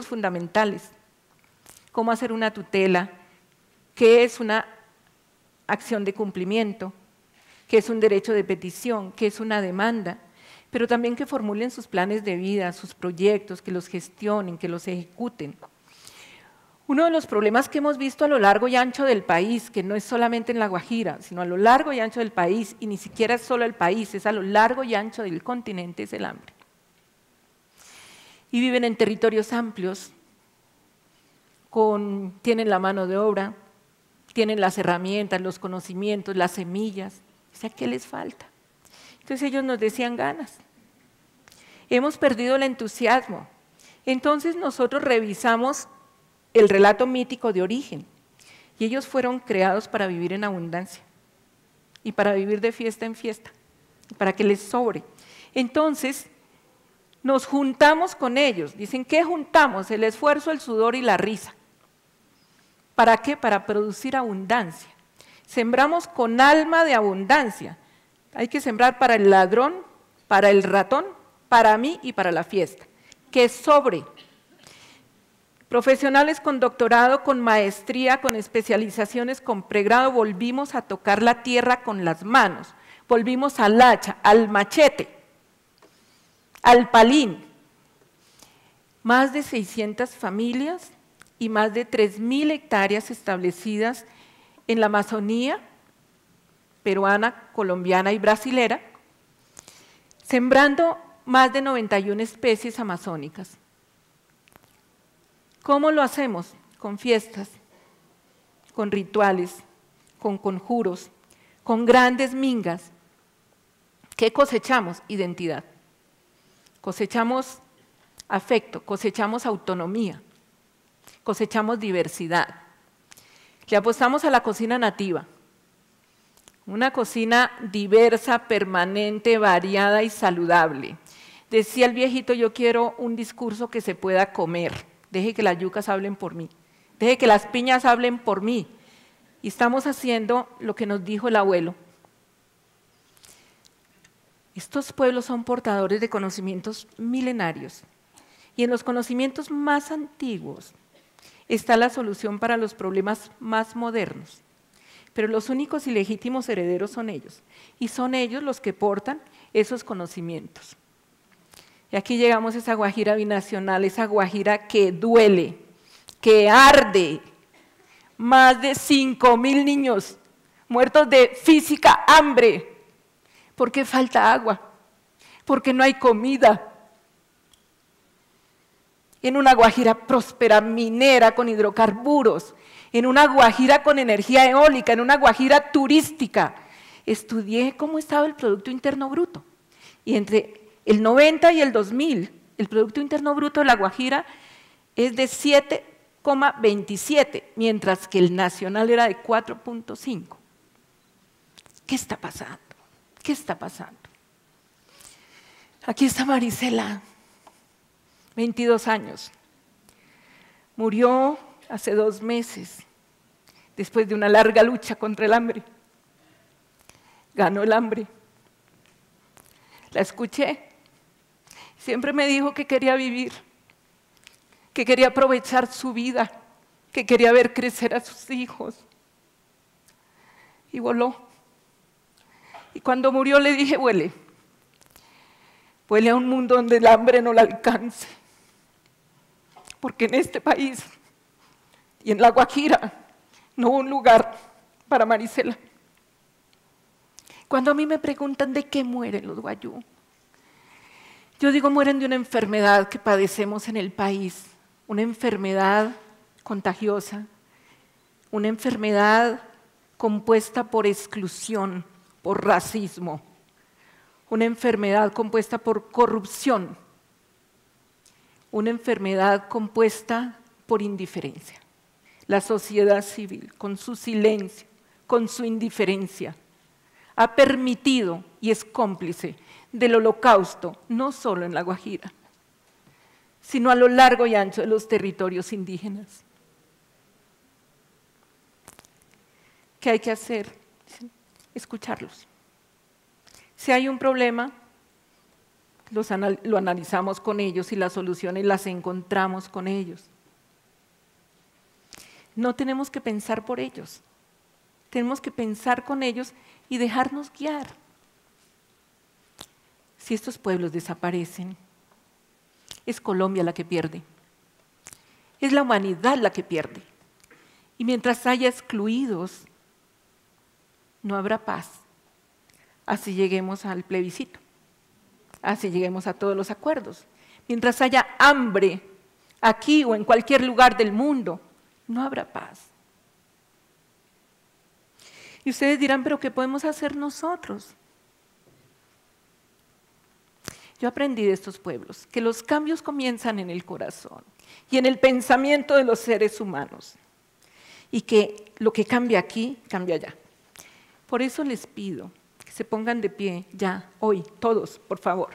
fundamentales. Cómo hacer una tutela, qué es una acción de cumplimiento, qué es un derecho de petición, qué es una demanda, pero también que formulen sus planes de vida, sus proyectos, que los gestionen, que los ejecuten. Uno de los problemas que hemos visto a lo largo y ancho del país, que no es solamente en La Guajira, sino a lo largo y ancho del país, y ni siquiera es solo el país, es a lo largo y ancho del continente, es el hambre. Y viven en territorios amplios, tienen la mano de obra, tienen las herramientas, los conocimientos, las semillas. O sea, ¿qué les falta? Entonces ellos nos decían ganas. Hemos perdido el entusiasmo. Entonces nosotros revisamos el relato mítico de origen y ellos fueron creados para vivir en abundancia y para vivir de fiesta en fiesta, para que les sobre. Entonces Nos juntamos con ellos. Dicen, ¿qué juntamos? El esfuerzo, el sudor y la risa. ¿Para qué? Para producir abundancia. Sembramos con alma de abundancia. Hay que sembrar para el ladrón, para el ratón, para mí y para la fiesta. Que sobre. Profesionales con doctorado, con maestría, con especializaciones, con pregrado, volvimos a tocar la tierra con las manos. Volvimos al hacha, al machete, al palín. Más de 600 familias y más de 3.000 hectáreas establecidas en la Amazonía peruana, colombiana y brasilera, sembrando más de 91 especies amazónicas. ¿Cómo lo hacemos? Con fiestas, con rituales, con conjuros, con grandes mingas. ¿Qué cosechamos? Identidad. Cosechamos afecto, cosechamos autonomía, cosechamos diversidad. Le apostamos a la cocina nativa, una cocina diversa, permanente, variada y saludable. Decía el viejito, yo quiero un discurso que se pueda comer, deje que las yucas hablen por mí, deje que las piñas hablen por mí. Y estamos haciendo lo que nos dijo el abuelo. Estos pueblos son portadores de conocimientos milenarios y en los conocimientos más antiguos está la solución para los problemas más modernos. Pero los únicos y legítimos herederos son ellos y son ellos los que portan esos conocimientos. Y aquí llegamos a esa Guajira binacional, esa Guajira que duele, que arde. Más de 5.000 niños muertos de física hambre. Porque falta agua, porque no hay comida. En una Guajira próspera, minera, con hidrocarburos, en una Guajira con energía eólica, en una Guajira turística. Estudié cómo estaba el Producto Interno Bruto. Y entre el 90 y el 2000, el Producto Interno Bruto de la Guajira es de 7,27, mientras que el nacional era de 4,5. ¿Qué está pasando? ¿Qué está pasando? Aquí está Marisela, 22 años. Murió hace 2 meses, después de una larga lucha contra el hambre. Ganó el hambre. La escuché. Siempre me dijo que quería vivir, que quería aprovechar su vida, que quería ver crecer a sus hijos. Y voló. Y cuando murió le dije, huele a un mundo donde el hambre no la alcance. Porque en este país y en la Guajira no hubo un lugar para Marisela. Cuando a mí me preguntan de qué mueren los guayú, yo digo mueren de una enfermedad que padecemos en el país, una enfermedad contagiosa, una enfermedad compuesta por exclusión, por racismo, una enfermedad compuesta por corrupción, una enfermedad compuesta por indiferencia. La sociedad civil, con su silencio, con su indiferencia, ha permitido y es cómplice del holocausto, no solo en La Guajira, sino a lo largo y ancho de los territorios indígenas. ¿Qué hay que hacer? Escucharlos. Si hay un problema, lo analizamos con ellos y las soluciones las encontramos con ellos. No tenemos que pensar por ellos, tenemos que pensar con ellos y dejarnos guiar. Si estos pueblos desaparecen, es Colombia la que pierde, es la humanidad la que pierde. Y mientras haya excluidos, no habrá paz. Así lleguemos al plebiscito, así lleguemos a todos los acuerdos. Mientras haya hambre aquí o en cualquier lugar del mundo, no habrá paz. Y ustedes dirán, ¿pero qué podemos hacer nosotros? Yo aprendí de estos pueblos que los cambios comienzan en el corazón y en el pensamiento de los seres humanos. Y que lo que cambia aquí, cambia allá. Por eso les pido que se pongan de pie ya, hoy, todos, por favor.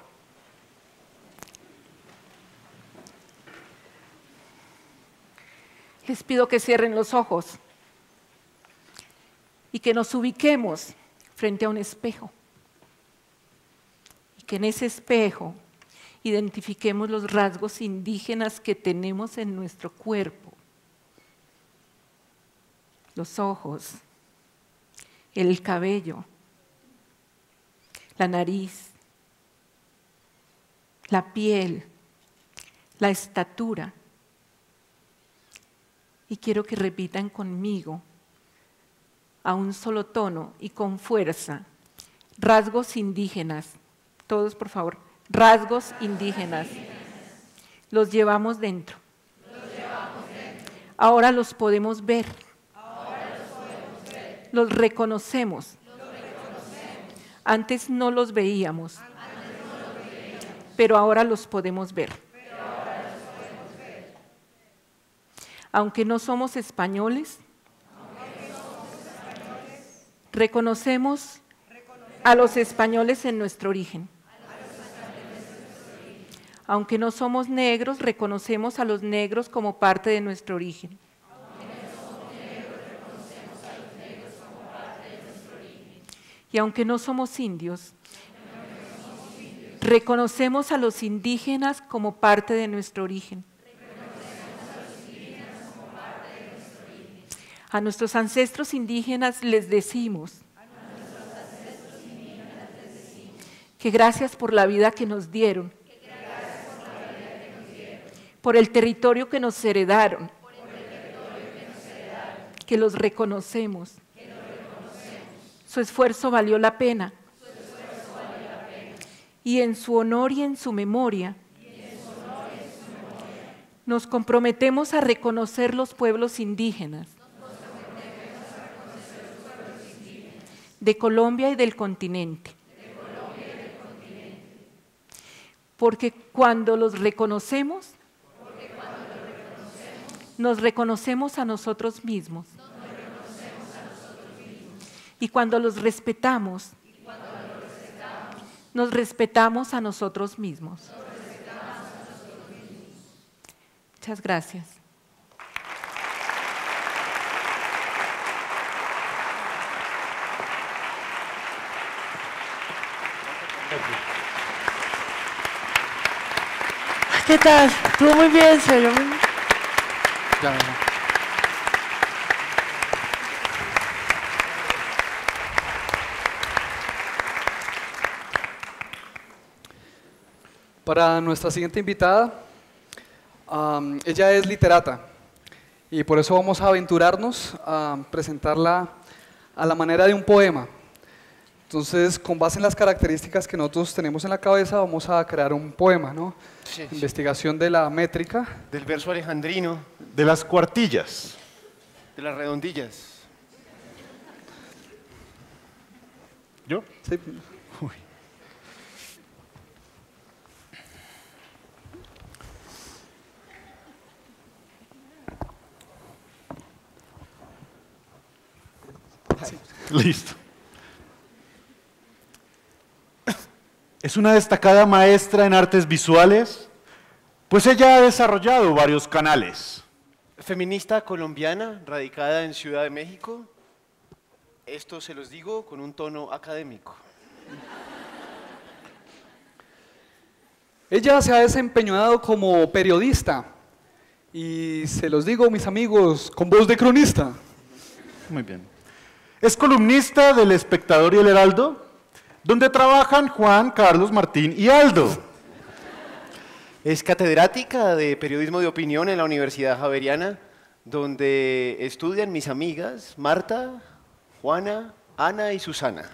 Les pido que cierren los ojos y que nos ubiquemos frente a un espejo. Y que en ese espejo identifiquemos los rasgos indígenas que tenemos en nuestro cuerpo. Los ojos, el cabello, la nariz, la piel, la estatura. Y quiero que repitan conmigo, a un solo tono y con fuerza, rasgos indígenas. Todos, por favor, rasgos indígenas. Los llevamos dentro. Ahora los podemos ver. Los reconocemos. Antes no los veíamos, pero ahora los podemos ver. Aunque no somos españoles, reconocemos a los españoles en nuestro origen. Aunque no somos negros, reconocemos a los negros como parte de nuestro origen. Y aunque no somos indios, reconocemos a los indígenas como parte de nuestro origen. A nuestros ancestros indígenas les decimos que gracias por la vida que nos dieron, por el territorio que nos heredaron, que los reconocemos. Su esfuerzo valió la pena. Y en su honor y en su memoria, nos comprometemos a reconocer los pueblos indígenas de Colombia y del continente. Porque cuando los reconocemos, nos reconocemos a nosotros mismos. Y cuando los respetamos, nos respetamos a nosotros mismos. Muchas gracias. ¿Qué tal? Estuvo muy bien, señor. Ya, Para nuestra siguiente invitada, ella es literata y por eso vamos a aventurarnos a presentarla a la manera de un poema. Entonces, con base en las características que nosotros tenemos en la cabeza, vamos a crear un poema, ¿no? Sí, Investigación de la métrica. Del verso alejandrino. De las cuartillas. De las redondillas. ¿Yo? Sí. Uy. Sí. Listo. Es una destacada maestra en artes visuales, pues ella ha desarrollado varios canales. Feminista colombiana, radicada en Ciudad de México. Esto se los digo con un tono académico. Ella se ha desempeñado como periodista y se los digo, mis amigos, con voz de cronista. Muy bien. Es columnista del Espectador y El Heraldo, donde trabajan Juan, Carlos, Martín y Aldo. Es catedrática de periodismo de opinión en la Universidad Javeriana, donde estudian mis amigas Marta, Juana, Ana y Susana.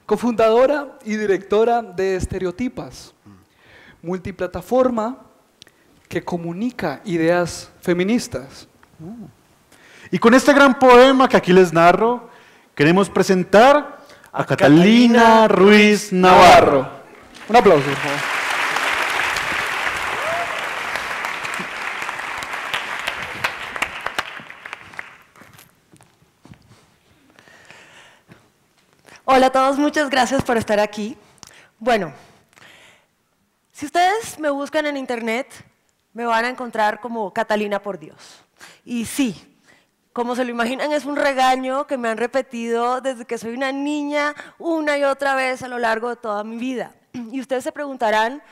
Cofundadora y directora de Estereotipas, multiplataforma que comunica ideas feministas. Y con este gran poema que aquí les narro, queremos presentar a Catalina Ruiz Navarro. Un aplauso, por favor. Hola a todos, muchas gracias por estar aquí. Bueno, Si ustedes me buscan en internet, me van a encontrar como Catalina por Dios. Y sí, como se lo imaginan, es un regaño que me han repetido desde que soy una niña una y otra vez a lo largo de toda mi vida. Y ustedes se preguntarán,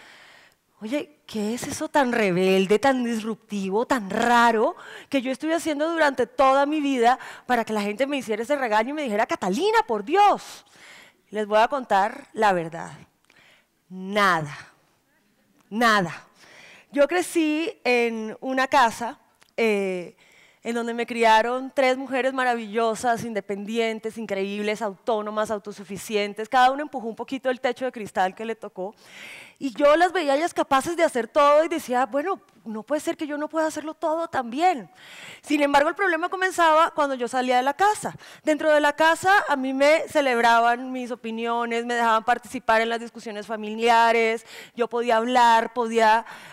oye, ¿qué es eso tan rebelde, tan disruptivo, tan raro que yo estoy haciendo durante toda mi vida para que la gente me hiciera ese regaño y me dijera, Catalina, por Dios? Les voy a contar la verdad. Nada. Nada. Yo crecí en una casa en donde me criaron 3 mujeres maravillosas, independientes, increíbles, autónomas, autosuficientes. Cada una empujó un poquito el techo de cristal que le tocó. Y yo las veía ellas capaces de hacer todo y decía, bueno, no puede ser que yo no pueda hacerlo todo también. Sin embargo, el problema comenzaba cuando yo salía de la casa. Dentro de la casa a mí me celebraban mis opiniones, me dejaban participar en las discusiones familiares, yo podía hablar,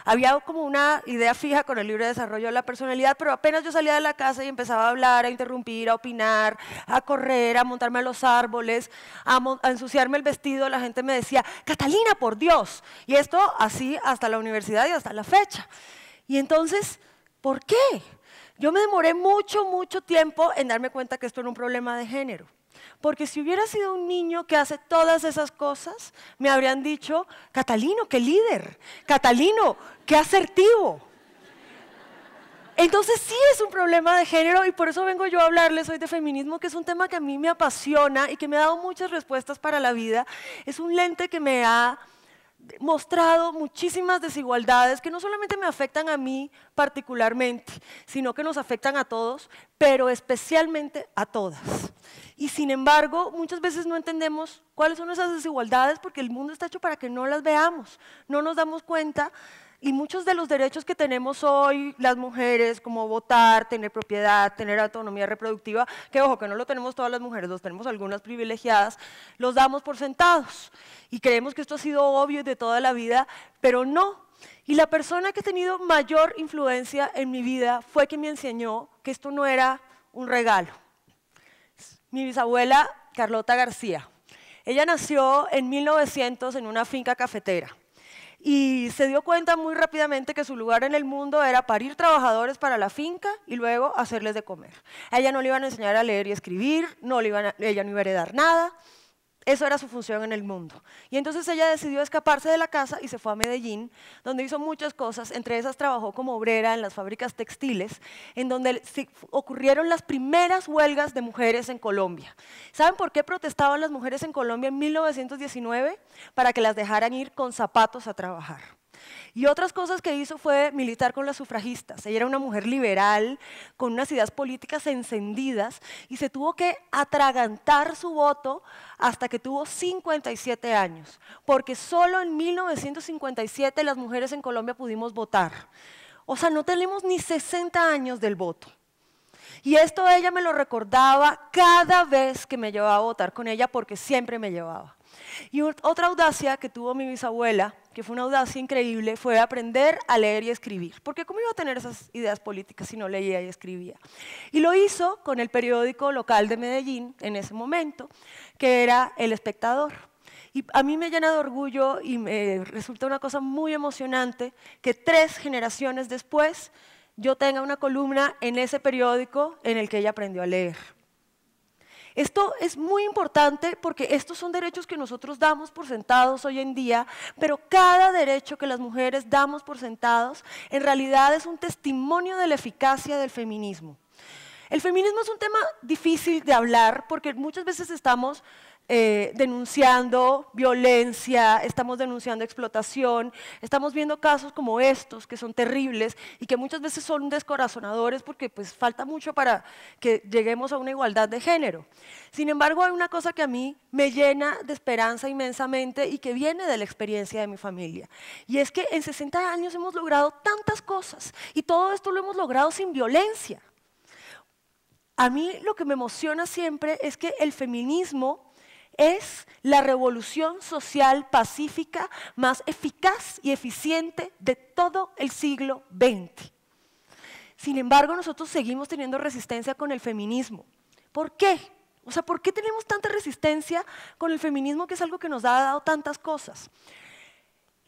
había como una idea fija con el libre desarrollo de la personalidad, pero apenas yo salía de la casa y empezaba a hablar, a interrumpir, a opinar, a correr, a montarme a los árboles, a ensuciarme el vestido, la gente me decía, Catalina, por Dios. Y esto así hasta la universidad y hasta la fecha. Y entonces, ¿por qué? Yo me demoré mucho tiempo en darme cuenta que esto era un problema de género. Porque si hubiera sido un niño que hace todas esas cosas, me habrían dicho, Catalino, qué líder, Catalino, qué asertivo. Entonces sí es un problema de género y por eso vengo yo a hablarles hoy de feminismo, que es un tema que a mí me apasiona y que me ha dado muchas respuestas para la vida. Es un lente que me ha mostrado muchísimas desigualdades que no solamente me afectan a mí particularmente, sino que nos afectan a todos, pero especialmente a todas. Y sin embargo, muchas veces no entendemos cuáles son esas desigualdades porque el mundo está hecho para que no las veamos, no nos damos cuenta. Y muchos de los derechos que tenemos hoy las mujeres, como votar, tener propiedad, tener autonomía reproductiva, que ojo, que no lo tenemos todas las mujeres, los tenemos algunas privilegiadas, los damos por sentados. Y creemos que esto ha sido obvio de toda la vida, pero no. Y la persona que ha tenido mayor influencia en mi vida fue quien me enseñó que esto no era un regalo. Mi bisabuela Carlota García. Ella nació en 1900 en una finca cafetera. Y se dio cuenta muy rápidamente que su lugar en el mundo era parir trabajadores para la finca y luego hacerles de comer. A ella no le iban a enseñar a leer y escribir, ella no iba a heredar nada, eso era su función en el mundo. Y entonces ella decidió escaparse de la casa y se fue a Medellín, donde hizo muchas cosas, entre esas trabajó como obrera en las fábricas textiles, en donde ocurrieron las primeras huelgas de mujeres en Colombia. ¿Saben por qué protestaban las mujeres en Colombia en 1919? Para que las dejaran ir con zapatos a trabajar. Y otras cosas que hizo fue militar con las sufragistas. Ella era una mujer liberal, con unas ideas políticas encendidas, y se tuvo que atragantar su voto hasta que tuvo 57 años, porque solo en 1957 las mujeres en Colombia pudimos votar. O sea, no tenemos ni 60 años del voto. Y esto ella me lo recordaba cada vez que me llevaba a votar con ella, porque siempre me llevaba. Y otra audacia que tuvo mi bisabuela, que fue una audacia increíble, fue aprender a leer y escribir. Porque ¿cómo iba a tener esas ideas políticas si no leía y escribía? Y lo hizo con el periódico local de Medellín, en ese momento, que era El Espectador. Y a mí me llena de orgullo y me resulta una cosa muy emocionante que 3 generaciones después yo tenga una columna en ese periódico en el que ella aprendió a leer. Esto es muy importante porque estos son derechos que nosotros damos por sentados hoy en día, pero cada derecho que las mujeres damos por sentados en realidad es un testimonio de la eficacia del feminismo. El feminismo es un tema difícil de hablar porque muchas veces estamos denunciando violencia, estamos denunciando explotación, estamos viendo casos como estos que son terribles y que muchas veces son descorazonadores porque pues falta mucho para que lleguemos a una igualdad de género. Sin embargo, hay una cosa que a mí me llena de esperanza inmensamente y que viene de la experiencia de mi familia. Y es que en 60 años hemos logrado tantas cosas y todo esto lo hemos logrado sin violencia. A mí lo que me emociona siempre es que el feminismo es la revolución social pacífica más eficaz y eficiente de todo el siglo XX. Sin embargo, nosotros seguimos teniendo resistencia con el feminismo. ¿Por qué? O sea, ¿por qué tenemos tanta resistencia con el feminismo, que es algo que nos ha dado tantas cosas?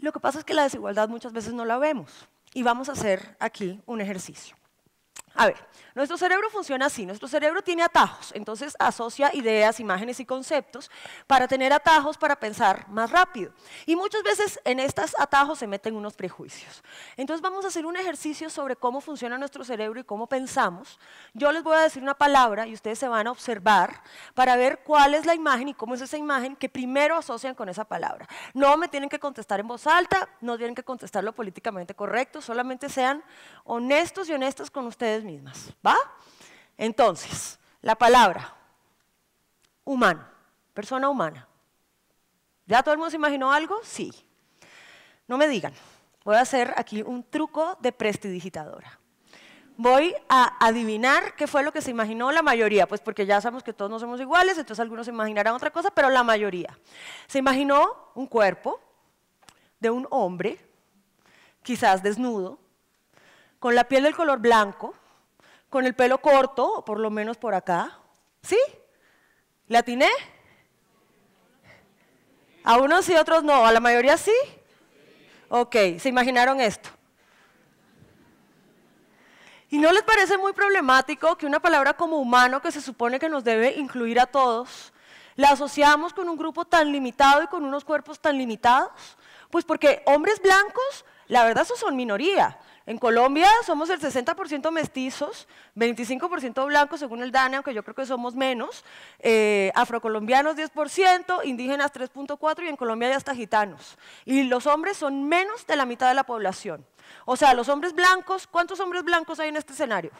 Lo que pasa es que la desigualdad muchas veces no la vemos. Y vamos a hacer aquí un ejercicio. A ver, nuestro cerebro funciona así. Nuestro cerebro tiene atajos, entonces asocia ideas, imágenes y conceptos para tener atajos para pensar más rápido. Y muchas veces en estos atajos se meten unos prejuicios. Entonces vamos a hacer un ejercicio sobre cómo funciona nuestro cerebro y cómo pensamos. Yo les voy a decir una palabra y ustedes se van a observar para ver cuál es la imagen y cómo es esa imagen que primero asocian con esa palabra. No me tienen que contestar en voz alta, no tienen que contestar lo políticamente correcto, solamente sean honestos y honestas con ustedes mismas, ¿va? Entonces, la palabra humano, persona humana. ¿Ya todo el mundo se imaginó algo? Sí. No me digan, voy a hacer aquí un truco de prestidigitadora. Voy a adivinar qué fue lo que se imaginó la mayoría, pues porque ya sabemos que todos no somos iguales, entonces algunos se imaginarán otra cosa, pero la mayoría. Se imaginó un cuerpo de un hombre, quizás desnudo, con la piel del color blanco, con el pelo corto, o por lo menos por acá. ¿Sí? ¿Le atiné? A unos sí, a otros no. ¿A la mayoría sí? Ok, ¿se imaginaron esto? ¿Y no les parece muy problemático que una palabra como humano, que se supone que nos debe incluir a todos, la asociamos con un grupo tan limitado y con unos cuerpos tan limitados? Pues porque hombres blancos, la verdad, esos son minoría. En Colombia somos el 60% mestizos, 25% blancos según el DANE, aunque yo creo que somos menos, afrocolombianos 10%, indígenas 3.4% y en Colombia hay hasta gitanos. Y los hombres son menos de la mitad de la población. O sea, los hombres blancos, ¿cuántos hombres blancos hay en este escenario?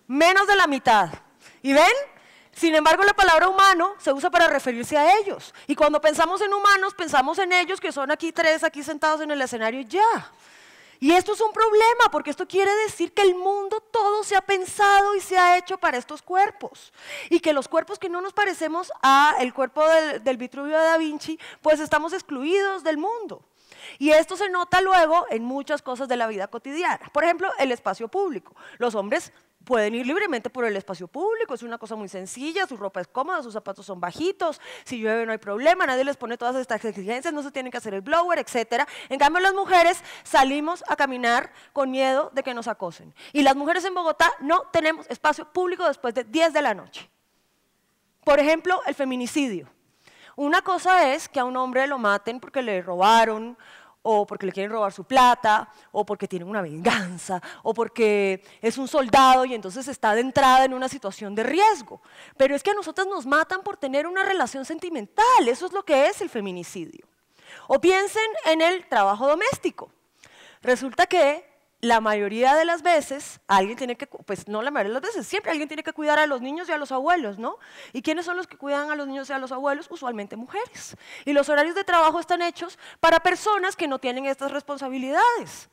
Menos de la mitad. ¿Y ven? Sin embargo, la palabra humano se usa para referirse a ellos. Y cuando pensamos en humanos, pensamos en ellos, que son aquí tres, aquí sentados en el escenario y ya. Y esto es un problema, porque esto quiere decir que el mundo todo se ha pensado y se ha hecho para estos cuerpos. Y que los cuerpos que no nos parecemos al cuerpo del Vitruvio de Da Vinci, pues estamos excluidos del mundo. Y esto se nota luego en muchas cosas de la vida cotidiana. Por ejemplo, el espacio público. Los hombres pueden ir libremente por el espacio público, es una cosa muy sencilla, su ropa es cómoda, sus zapatos son bajitos, si llueve no hay problema, nadie les pone todas estas exigencias, no se tienen que hacer el blower, etc. En cambio, las mujeres salimos a caminar con miedo de que nos acosen. Y las mujeres en Bogotá no tenemos espacio público después de 10 de la noche. Por ejemplo, el feminicidio. Una cosa es que a un hombre lo maten porque le robaron, o porque le quieren robar su plata, o porque tienen una venganza, o porque es un soldado y entonces está de entrada en una situación de riesgo. Pero es que a nosotras nos matan por tener una relación sentimental, eso es lo que es el feminicidio. O piensen en el trabajo doméstico. Resulta que la mayoría de las veces, alguien tiene que, pues no la mayoría de las veces, siempre alguien tiene que cuidar a los niños y a los abuelos, ¿no? ¿Y quiénes son los que cuidan a los niños y a los abuelos? Usualmente mujeres. Y los horarios de trabajo están hechos para personas que no tienen estas responsabilidades.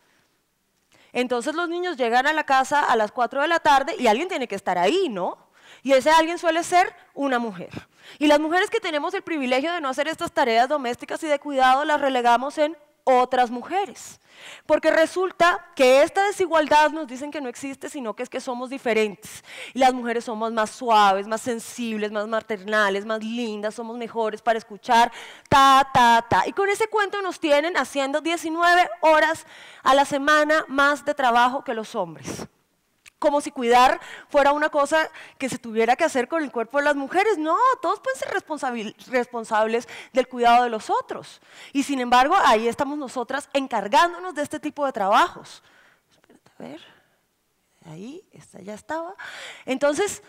Entonces los niños llegan a la casa a las 4 de la tarde y alguien tiene que estar ahí, ¿no? Y ese alguien suele ser una mujer. Y las mujeres que tenemos el privilegio de no hacer estas tareas domésticas y de cuidado las relegamos en otras mujeres. Porque resulta que esta desigualdad nos dicen que no existe, sino que es que somos diferentes. Y las mujeres somos más suaves, más sensibles, más maternales, más lindas, somos mejores para escuchar, Y con ese cuento nos tienen haciendo 19 horas a la semana más de trabajo que los hombres. Como si cuidar fuera una cosa que se tuviera que hacer con el cuerpo de las mujeres. No, todos pueden ser responsables del cuidado de los otros. Y sin embargo, ahí estamos nosotras encargándonos de este tipo de trabajos. Espérate, a ver. Ahí, esta ya estaba. Entonces,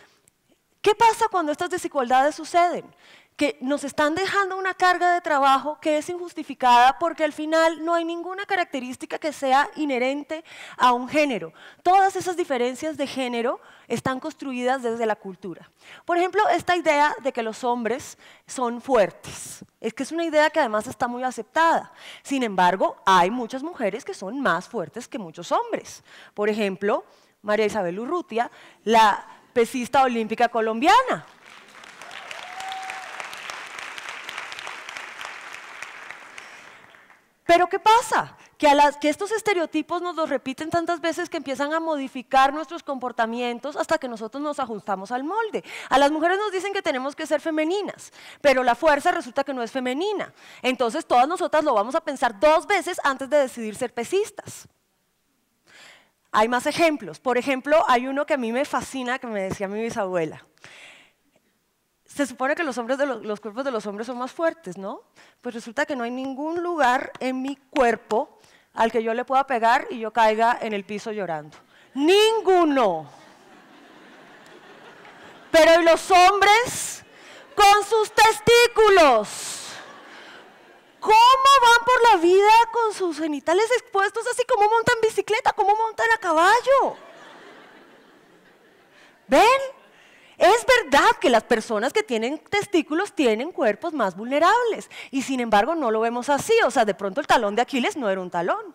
¿qué pasa cuando estas desigualdades suceden? Que nos están dejando una carga de trabajo que es injustificada porque al final no hay ninguna característica que sea inherente a un género. Todas esas diferencias de género están construidas desde la cultura. Por ejemplo, esta idea de que los hombres son fuertes. Es que es una idea que además está muy aceptada. Sin embargo, hay muchas mujeres que son más fuertes que muchos hombres. Por ejemplo, María Isabel Urrutia, la pesista olímpica colombiana. Pero ¿qué pasa? que estos estereotipos nos los repiten tantas veces que empiezan a modificar nuestros comportamientos hasta que nosotros nos ajustamos al molde. A las mujeres nos dicen que tenemos que ser femeninas, pero la fuerza resulta que no es femenina. Entonces todas nosotras lo vamos a pensar 2 veces antes de decidir ser pesistas. Hay más ejemplos. Por ejemplo, hay uno que a mí me fascina, que me decía mi bisabuela. Se supone que los cuerpos de los hombres son más fuertes, ¿no? Pues resulta que no hay ningún lugar en mi cuerpo al que yo le pueda pegar y yo caiga en el piso llorando. ¡Ninguno! Pero ¿y los hombres con sus testículos? ¿Cómo van por la vida con sus genitales expuestos así? ¿Cómo montan bicicleta? ¿Cómo montan a caballo? ¿Ven? Es verdad que las personas que tienen testículos tienen cuerpos más vulnerables y sin embargo no lo vemos así. O sea, de pronto el talón de Aquiles no era un talón.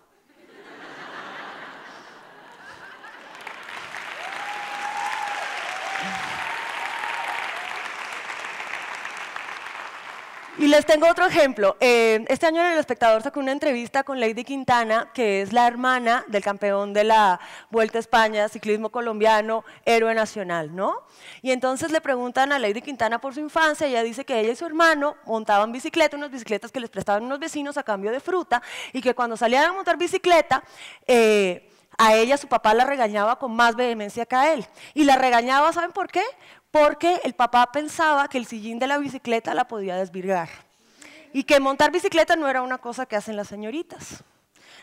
Y les tengo otro ejemplo. Este año en El Espectador sacó una entrevista con Lady Quintana, que es la hermana del campeón de la Vuelta a España, ciclismo colombiano, héroe nacional, ¿no? Y entonces le preguntan a Lady Quintana por su infancia, y ella dice que ella y su hermano montaban bicicleta, unas bicicletas que les prestaban unos vecinos a cambio de fruta, y que cuando salían a montar bicicleta, a ella su papá la regañaba con más vehemencia que a él. Y la regañaba, ¿saben por qué? Porque el papá pensaba que el sillín de la bicicleta la podía desvirgar y que montar bicicleta no era una cosa que hacen las señoritas.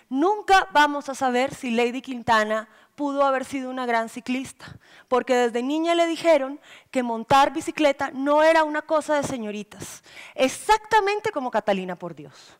Nunca vamos a saber si Lady Quintana pudo haber sido una gran ciclista, porque desde niña le dijeron que montar bicicleta no era una cosa de señoritas, exactamente como Catalina, por Dios.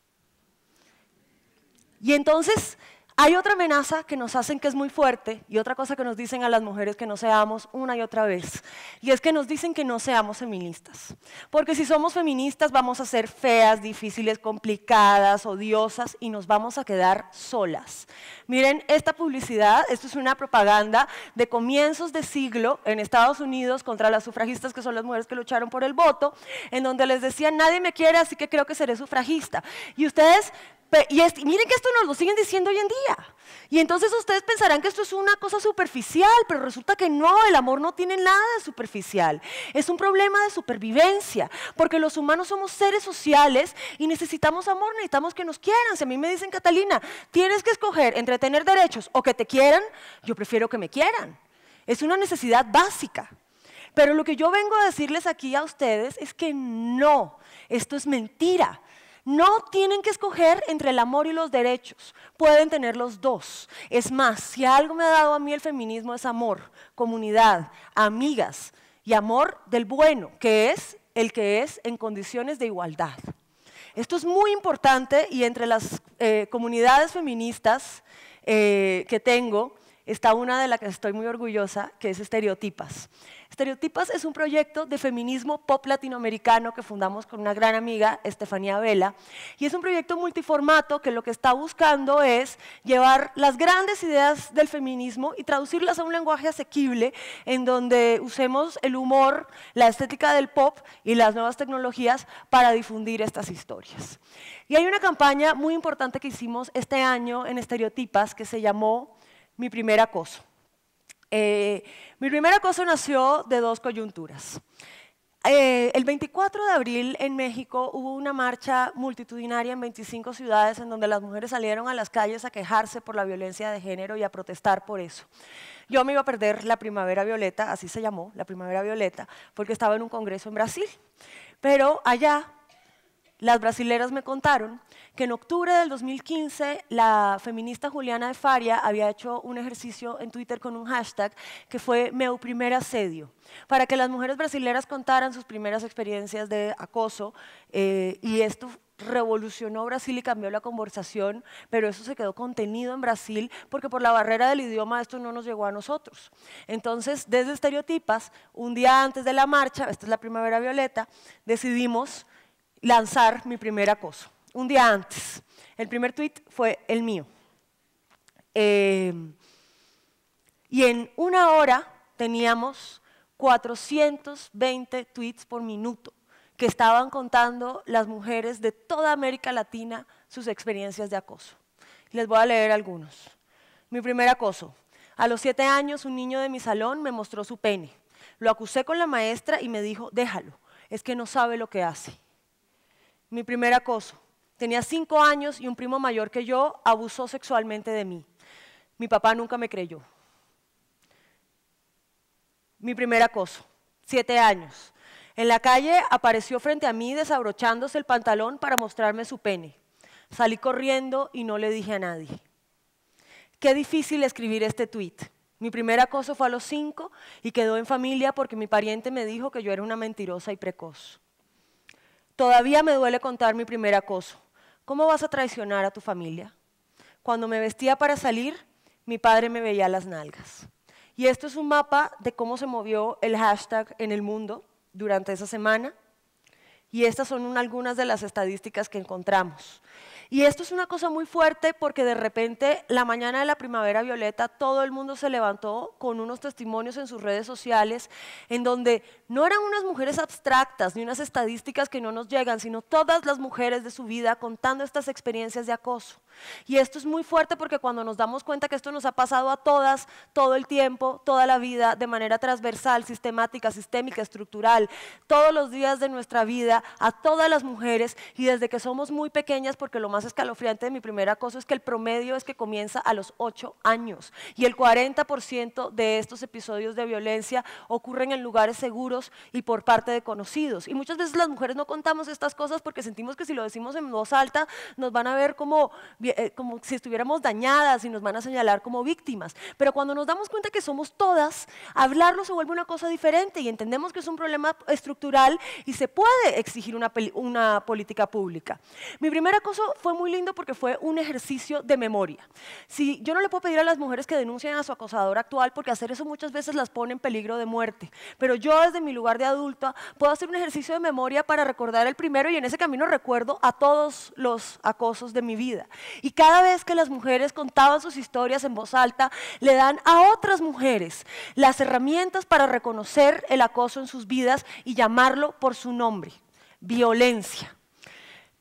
Y entonces hay otra amenaza que nos hacen que es muy fuerte y otra cosa que nos dicen a las mujeres que no seamos una y otra vez. Y es que nos dicen que no seamos feministas. Porque si somos feministas vamos a ser feas, difíciles, complicadas, odiosas y nos vamos a quedar solas. Miren esta publicidad, esto es una propaganda de comienzos de siglo en Estados Unidos contra las sufragistas, que son las mujeres que lucharon por el voto, en donde les decían, nadie me quiere, así que creo que seré sufragista. Y ustedes... miren que esto nos lo siguen diciendo hoy en día. Y entonces ustedes pensarán que esto es una cosa superficial, pero resulta que no, el amor no tiene nada de superficial. Es un problema de supervivencia, porque los humanos somos seres sociales y necesitamos amor, necesitamos que nos quieran. Si a mí me dicen, Catalina, tienes que escoger entre tener derechos o que te quieran, yo prefiero que me quieran. Es una necesidad básica. Pero lo que yo vengo a decirles aquí a ustedes es que no, esto es mentira. No tienen que escoger entre el amor y los derechos, pueden tener los dos. Es más, si algo me ha dado a mí el feminismo es amor, comunidad, amigas y amor del bueno, que es el que es en condiciones de igualdad. Esto es muy importante y entre las comunidades feministas que tengo, está una de la que estoy muy orgullosa, que es Estereotipas. Estereotipas es un proyecto de feminismo pop latinoamericano que fundamos con una gran amiga, Estefanía Vela, y es un proyecto multiformato que lo que está buscando es llevar las grandes ideas del feminismo y traducirlas a un lenguaje asequible en donde usemos el humor, la estética del pop y las nuevas tecnologías para difundir estas historias. Y hay una campaña muy importante que hicimos este año en Estereotipas que se llamó Mi primer acoso. Mi primer acoso nació de 2 coyunturas. El 24 de abril en México hubo una marcha multitudinaria en 25 ciudades en donde las mujeres salieron a las calles a quejarse por la violencia de género y a protestar por eso. Yo me iba a perder la Primavera Violeta, así se llamó, la Primavera Violeta, porque estaba en un congreso en Brasil. Pero allá las brasileras me contaron que en octubre del 2015 la feminista Juliana de Faria había hecho un ejercicio en Twitter con un hashtag que fue Meu primer asedio, para que las mujeres brasileras contaran sus primeras experiencias de acoso y esto revolucionó Brasil y cambió la conversación, pero eso se quedó contenido en Brasil porque por la barrera del idioma esto no nos llegó a nosotros. Entonces, desde Estereotipas, un día antes de la marcha, esta es la Primavera Violeta, decidimos lanzar mi primer acoso. Un día antes. El primer tweet fue el mío. Y en una hora teníamos 420 tweets por minuto que estaban contando las mujeres de toda América Latina sus experiencias de acoso. Les voy a leer algunos. Mi primer acoso. A los 7 años, un niño de mi salón me mostró su pene. Lo acusé con la maestra y me dijo, déjalo, es que no sabe lo que hace. Mi primer acoso. Tenía 5 años y un primo mayor que yo abusó sexualmente de mí. Mi papá nunca me creyó. Mi primer acoso. 7 años. En la calle apareció frente a mí desabrochándose el pantalón para mostrarme su pene. Salí corriendo y no le dije a nadie. Qué difícil escribir este tuit. Mi primer acoso fue a los 5 y quedó en familia porque mi pariente me dijo que yo era una mentirosa y precoz. Todavía me duele contar mi primer acoso. ¿Cómo vas a traicionar a tu familia? Cuando me vestía para salir, mi padre me veía las nalgas. Y esto es un mapa de cómo se movió el hashtag en el mundo durante esa semana. Y estas son algunas de las estadísticas que encontramos. Y esto es una cosa muy fuerte porque de repente la mañana de la primavera violeta todo el mundo se levantó con unos testimonios en sus redes sociales en donde no eran unas mujeres abstractas ni unas estadísticas que no nos llegan, sino todas las mujeres de su vida contando estas experiencias de acoso. Y esto es muy fuerte porque cuando nos damos cuenta que esto nos ha pasado a todas, todo el tiempo, toda la vida, de manera transversal, sistemática, sistémica, estructural, todos los días de nuestra vida, a todas las mujeres y desde que somos muy pequeñas, porque lo más escalofriante de mi primer acoso es que el promedio es que comienza a los 8 años y el 40% de estos episodios de violencia ocurren en lugares seguros y por parte de conocidos. Y muchas veces las mujeres no contamos estas cosas porque sentimos que si lo decimos en voz alta nos van a ver como si estuviéramos dañadas y nos van a señalar como víctimas. Pero cuando nos damos cuenta que somos todas, hablarlo se vuelve una cosa diferente y entendemos que es un problema estructural y se puede exigir una política pública. Mi primer acoso fue muy lindo porque fue un ejercicio de memoria. Si yo no le puedo pedir a las mujeres que denuncien a su acosador actual porque hacer eso muchas veces las pone en peligro de muerte, pero yo desde mi lugar de adulta puedo hacer un ejercicio de memoria para recordar el primero y en ese camino recuerdo a todos los acosos de mi vida. Y cada vez que las mujeres contaban sus historias en voz alta, le dan a otras mujeres las herramientas para reconocer el acoso en sus vidas y llamarlo por su nombre: violencia.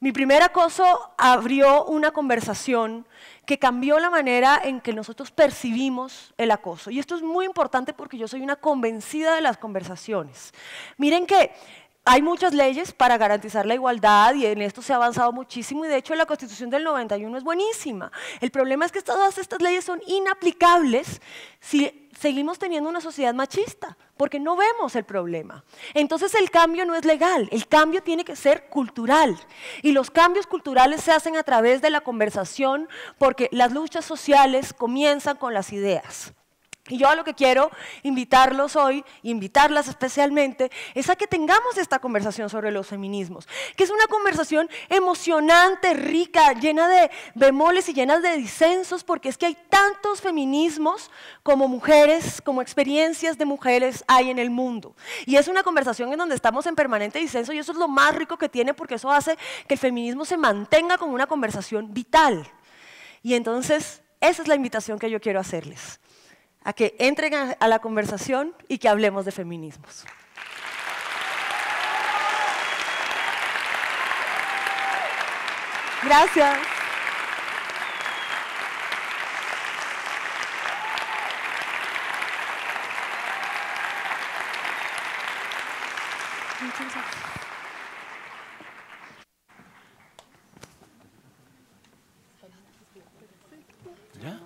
Mi primer acoso abrió una conversación que cambió la manera en que nosotros percibimos el acoso. Y esto es muy importante porque yo soy una convencida de las conversaciones. Miren que hay muchas leyes para garantizar la igualdad y en esto se ha avanzado muchísimo y de hecho la Constitución del 91 es buenísima. El problema es que todas estas leyes son inaplicables si seguimos teniendo una sociedad machista, porque no vemos el problema. Entonces el cambio no es legal, el cambio tiene que ser cultural. Y los cambios culturales se hacen a través de la conversación, porque las luchas sociales comienzan con las ideas. Y yo a lo que quiero invitarlos hoy, invitarlas especialmente, es a que tengamos esta conversación sobre los feminismos, que es una conversación emocionante, rica, llena de bemoles y llena de disensos, porque es que hay tantos feminismos como mujeres, como experiencias de mujeres hay en el mundo. Y es una conversación en donde estamos en permanente disenso y eso es lo más rico que tiene porque eso hace que el feminismo se mantenga como una conversación vital. Y entonces, esa es la invitación que yo quiero hacerles, a que entren a la conversación y que hablemos de feminismos. Gracias. ¿Ya?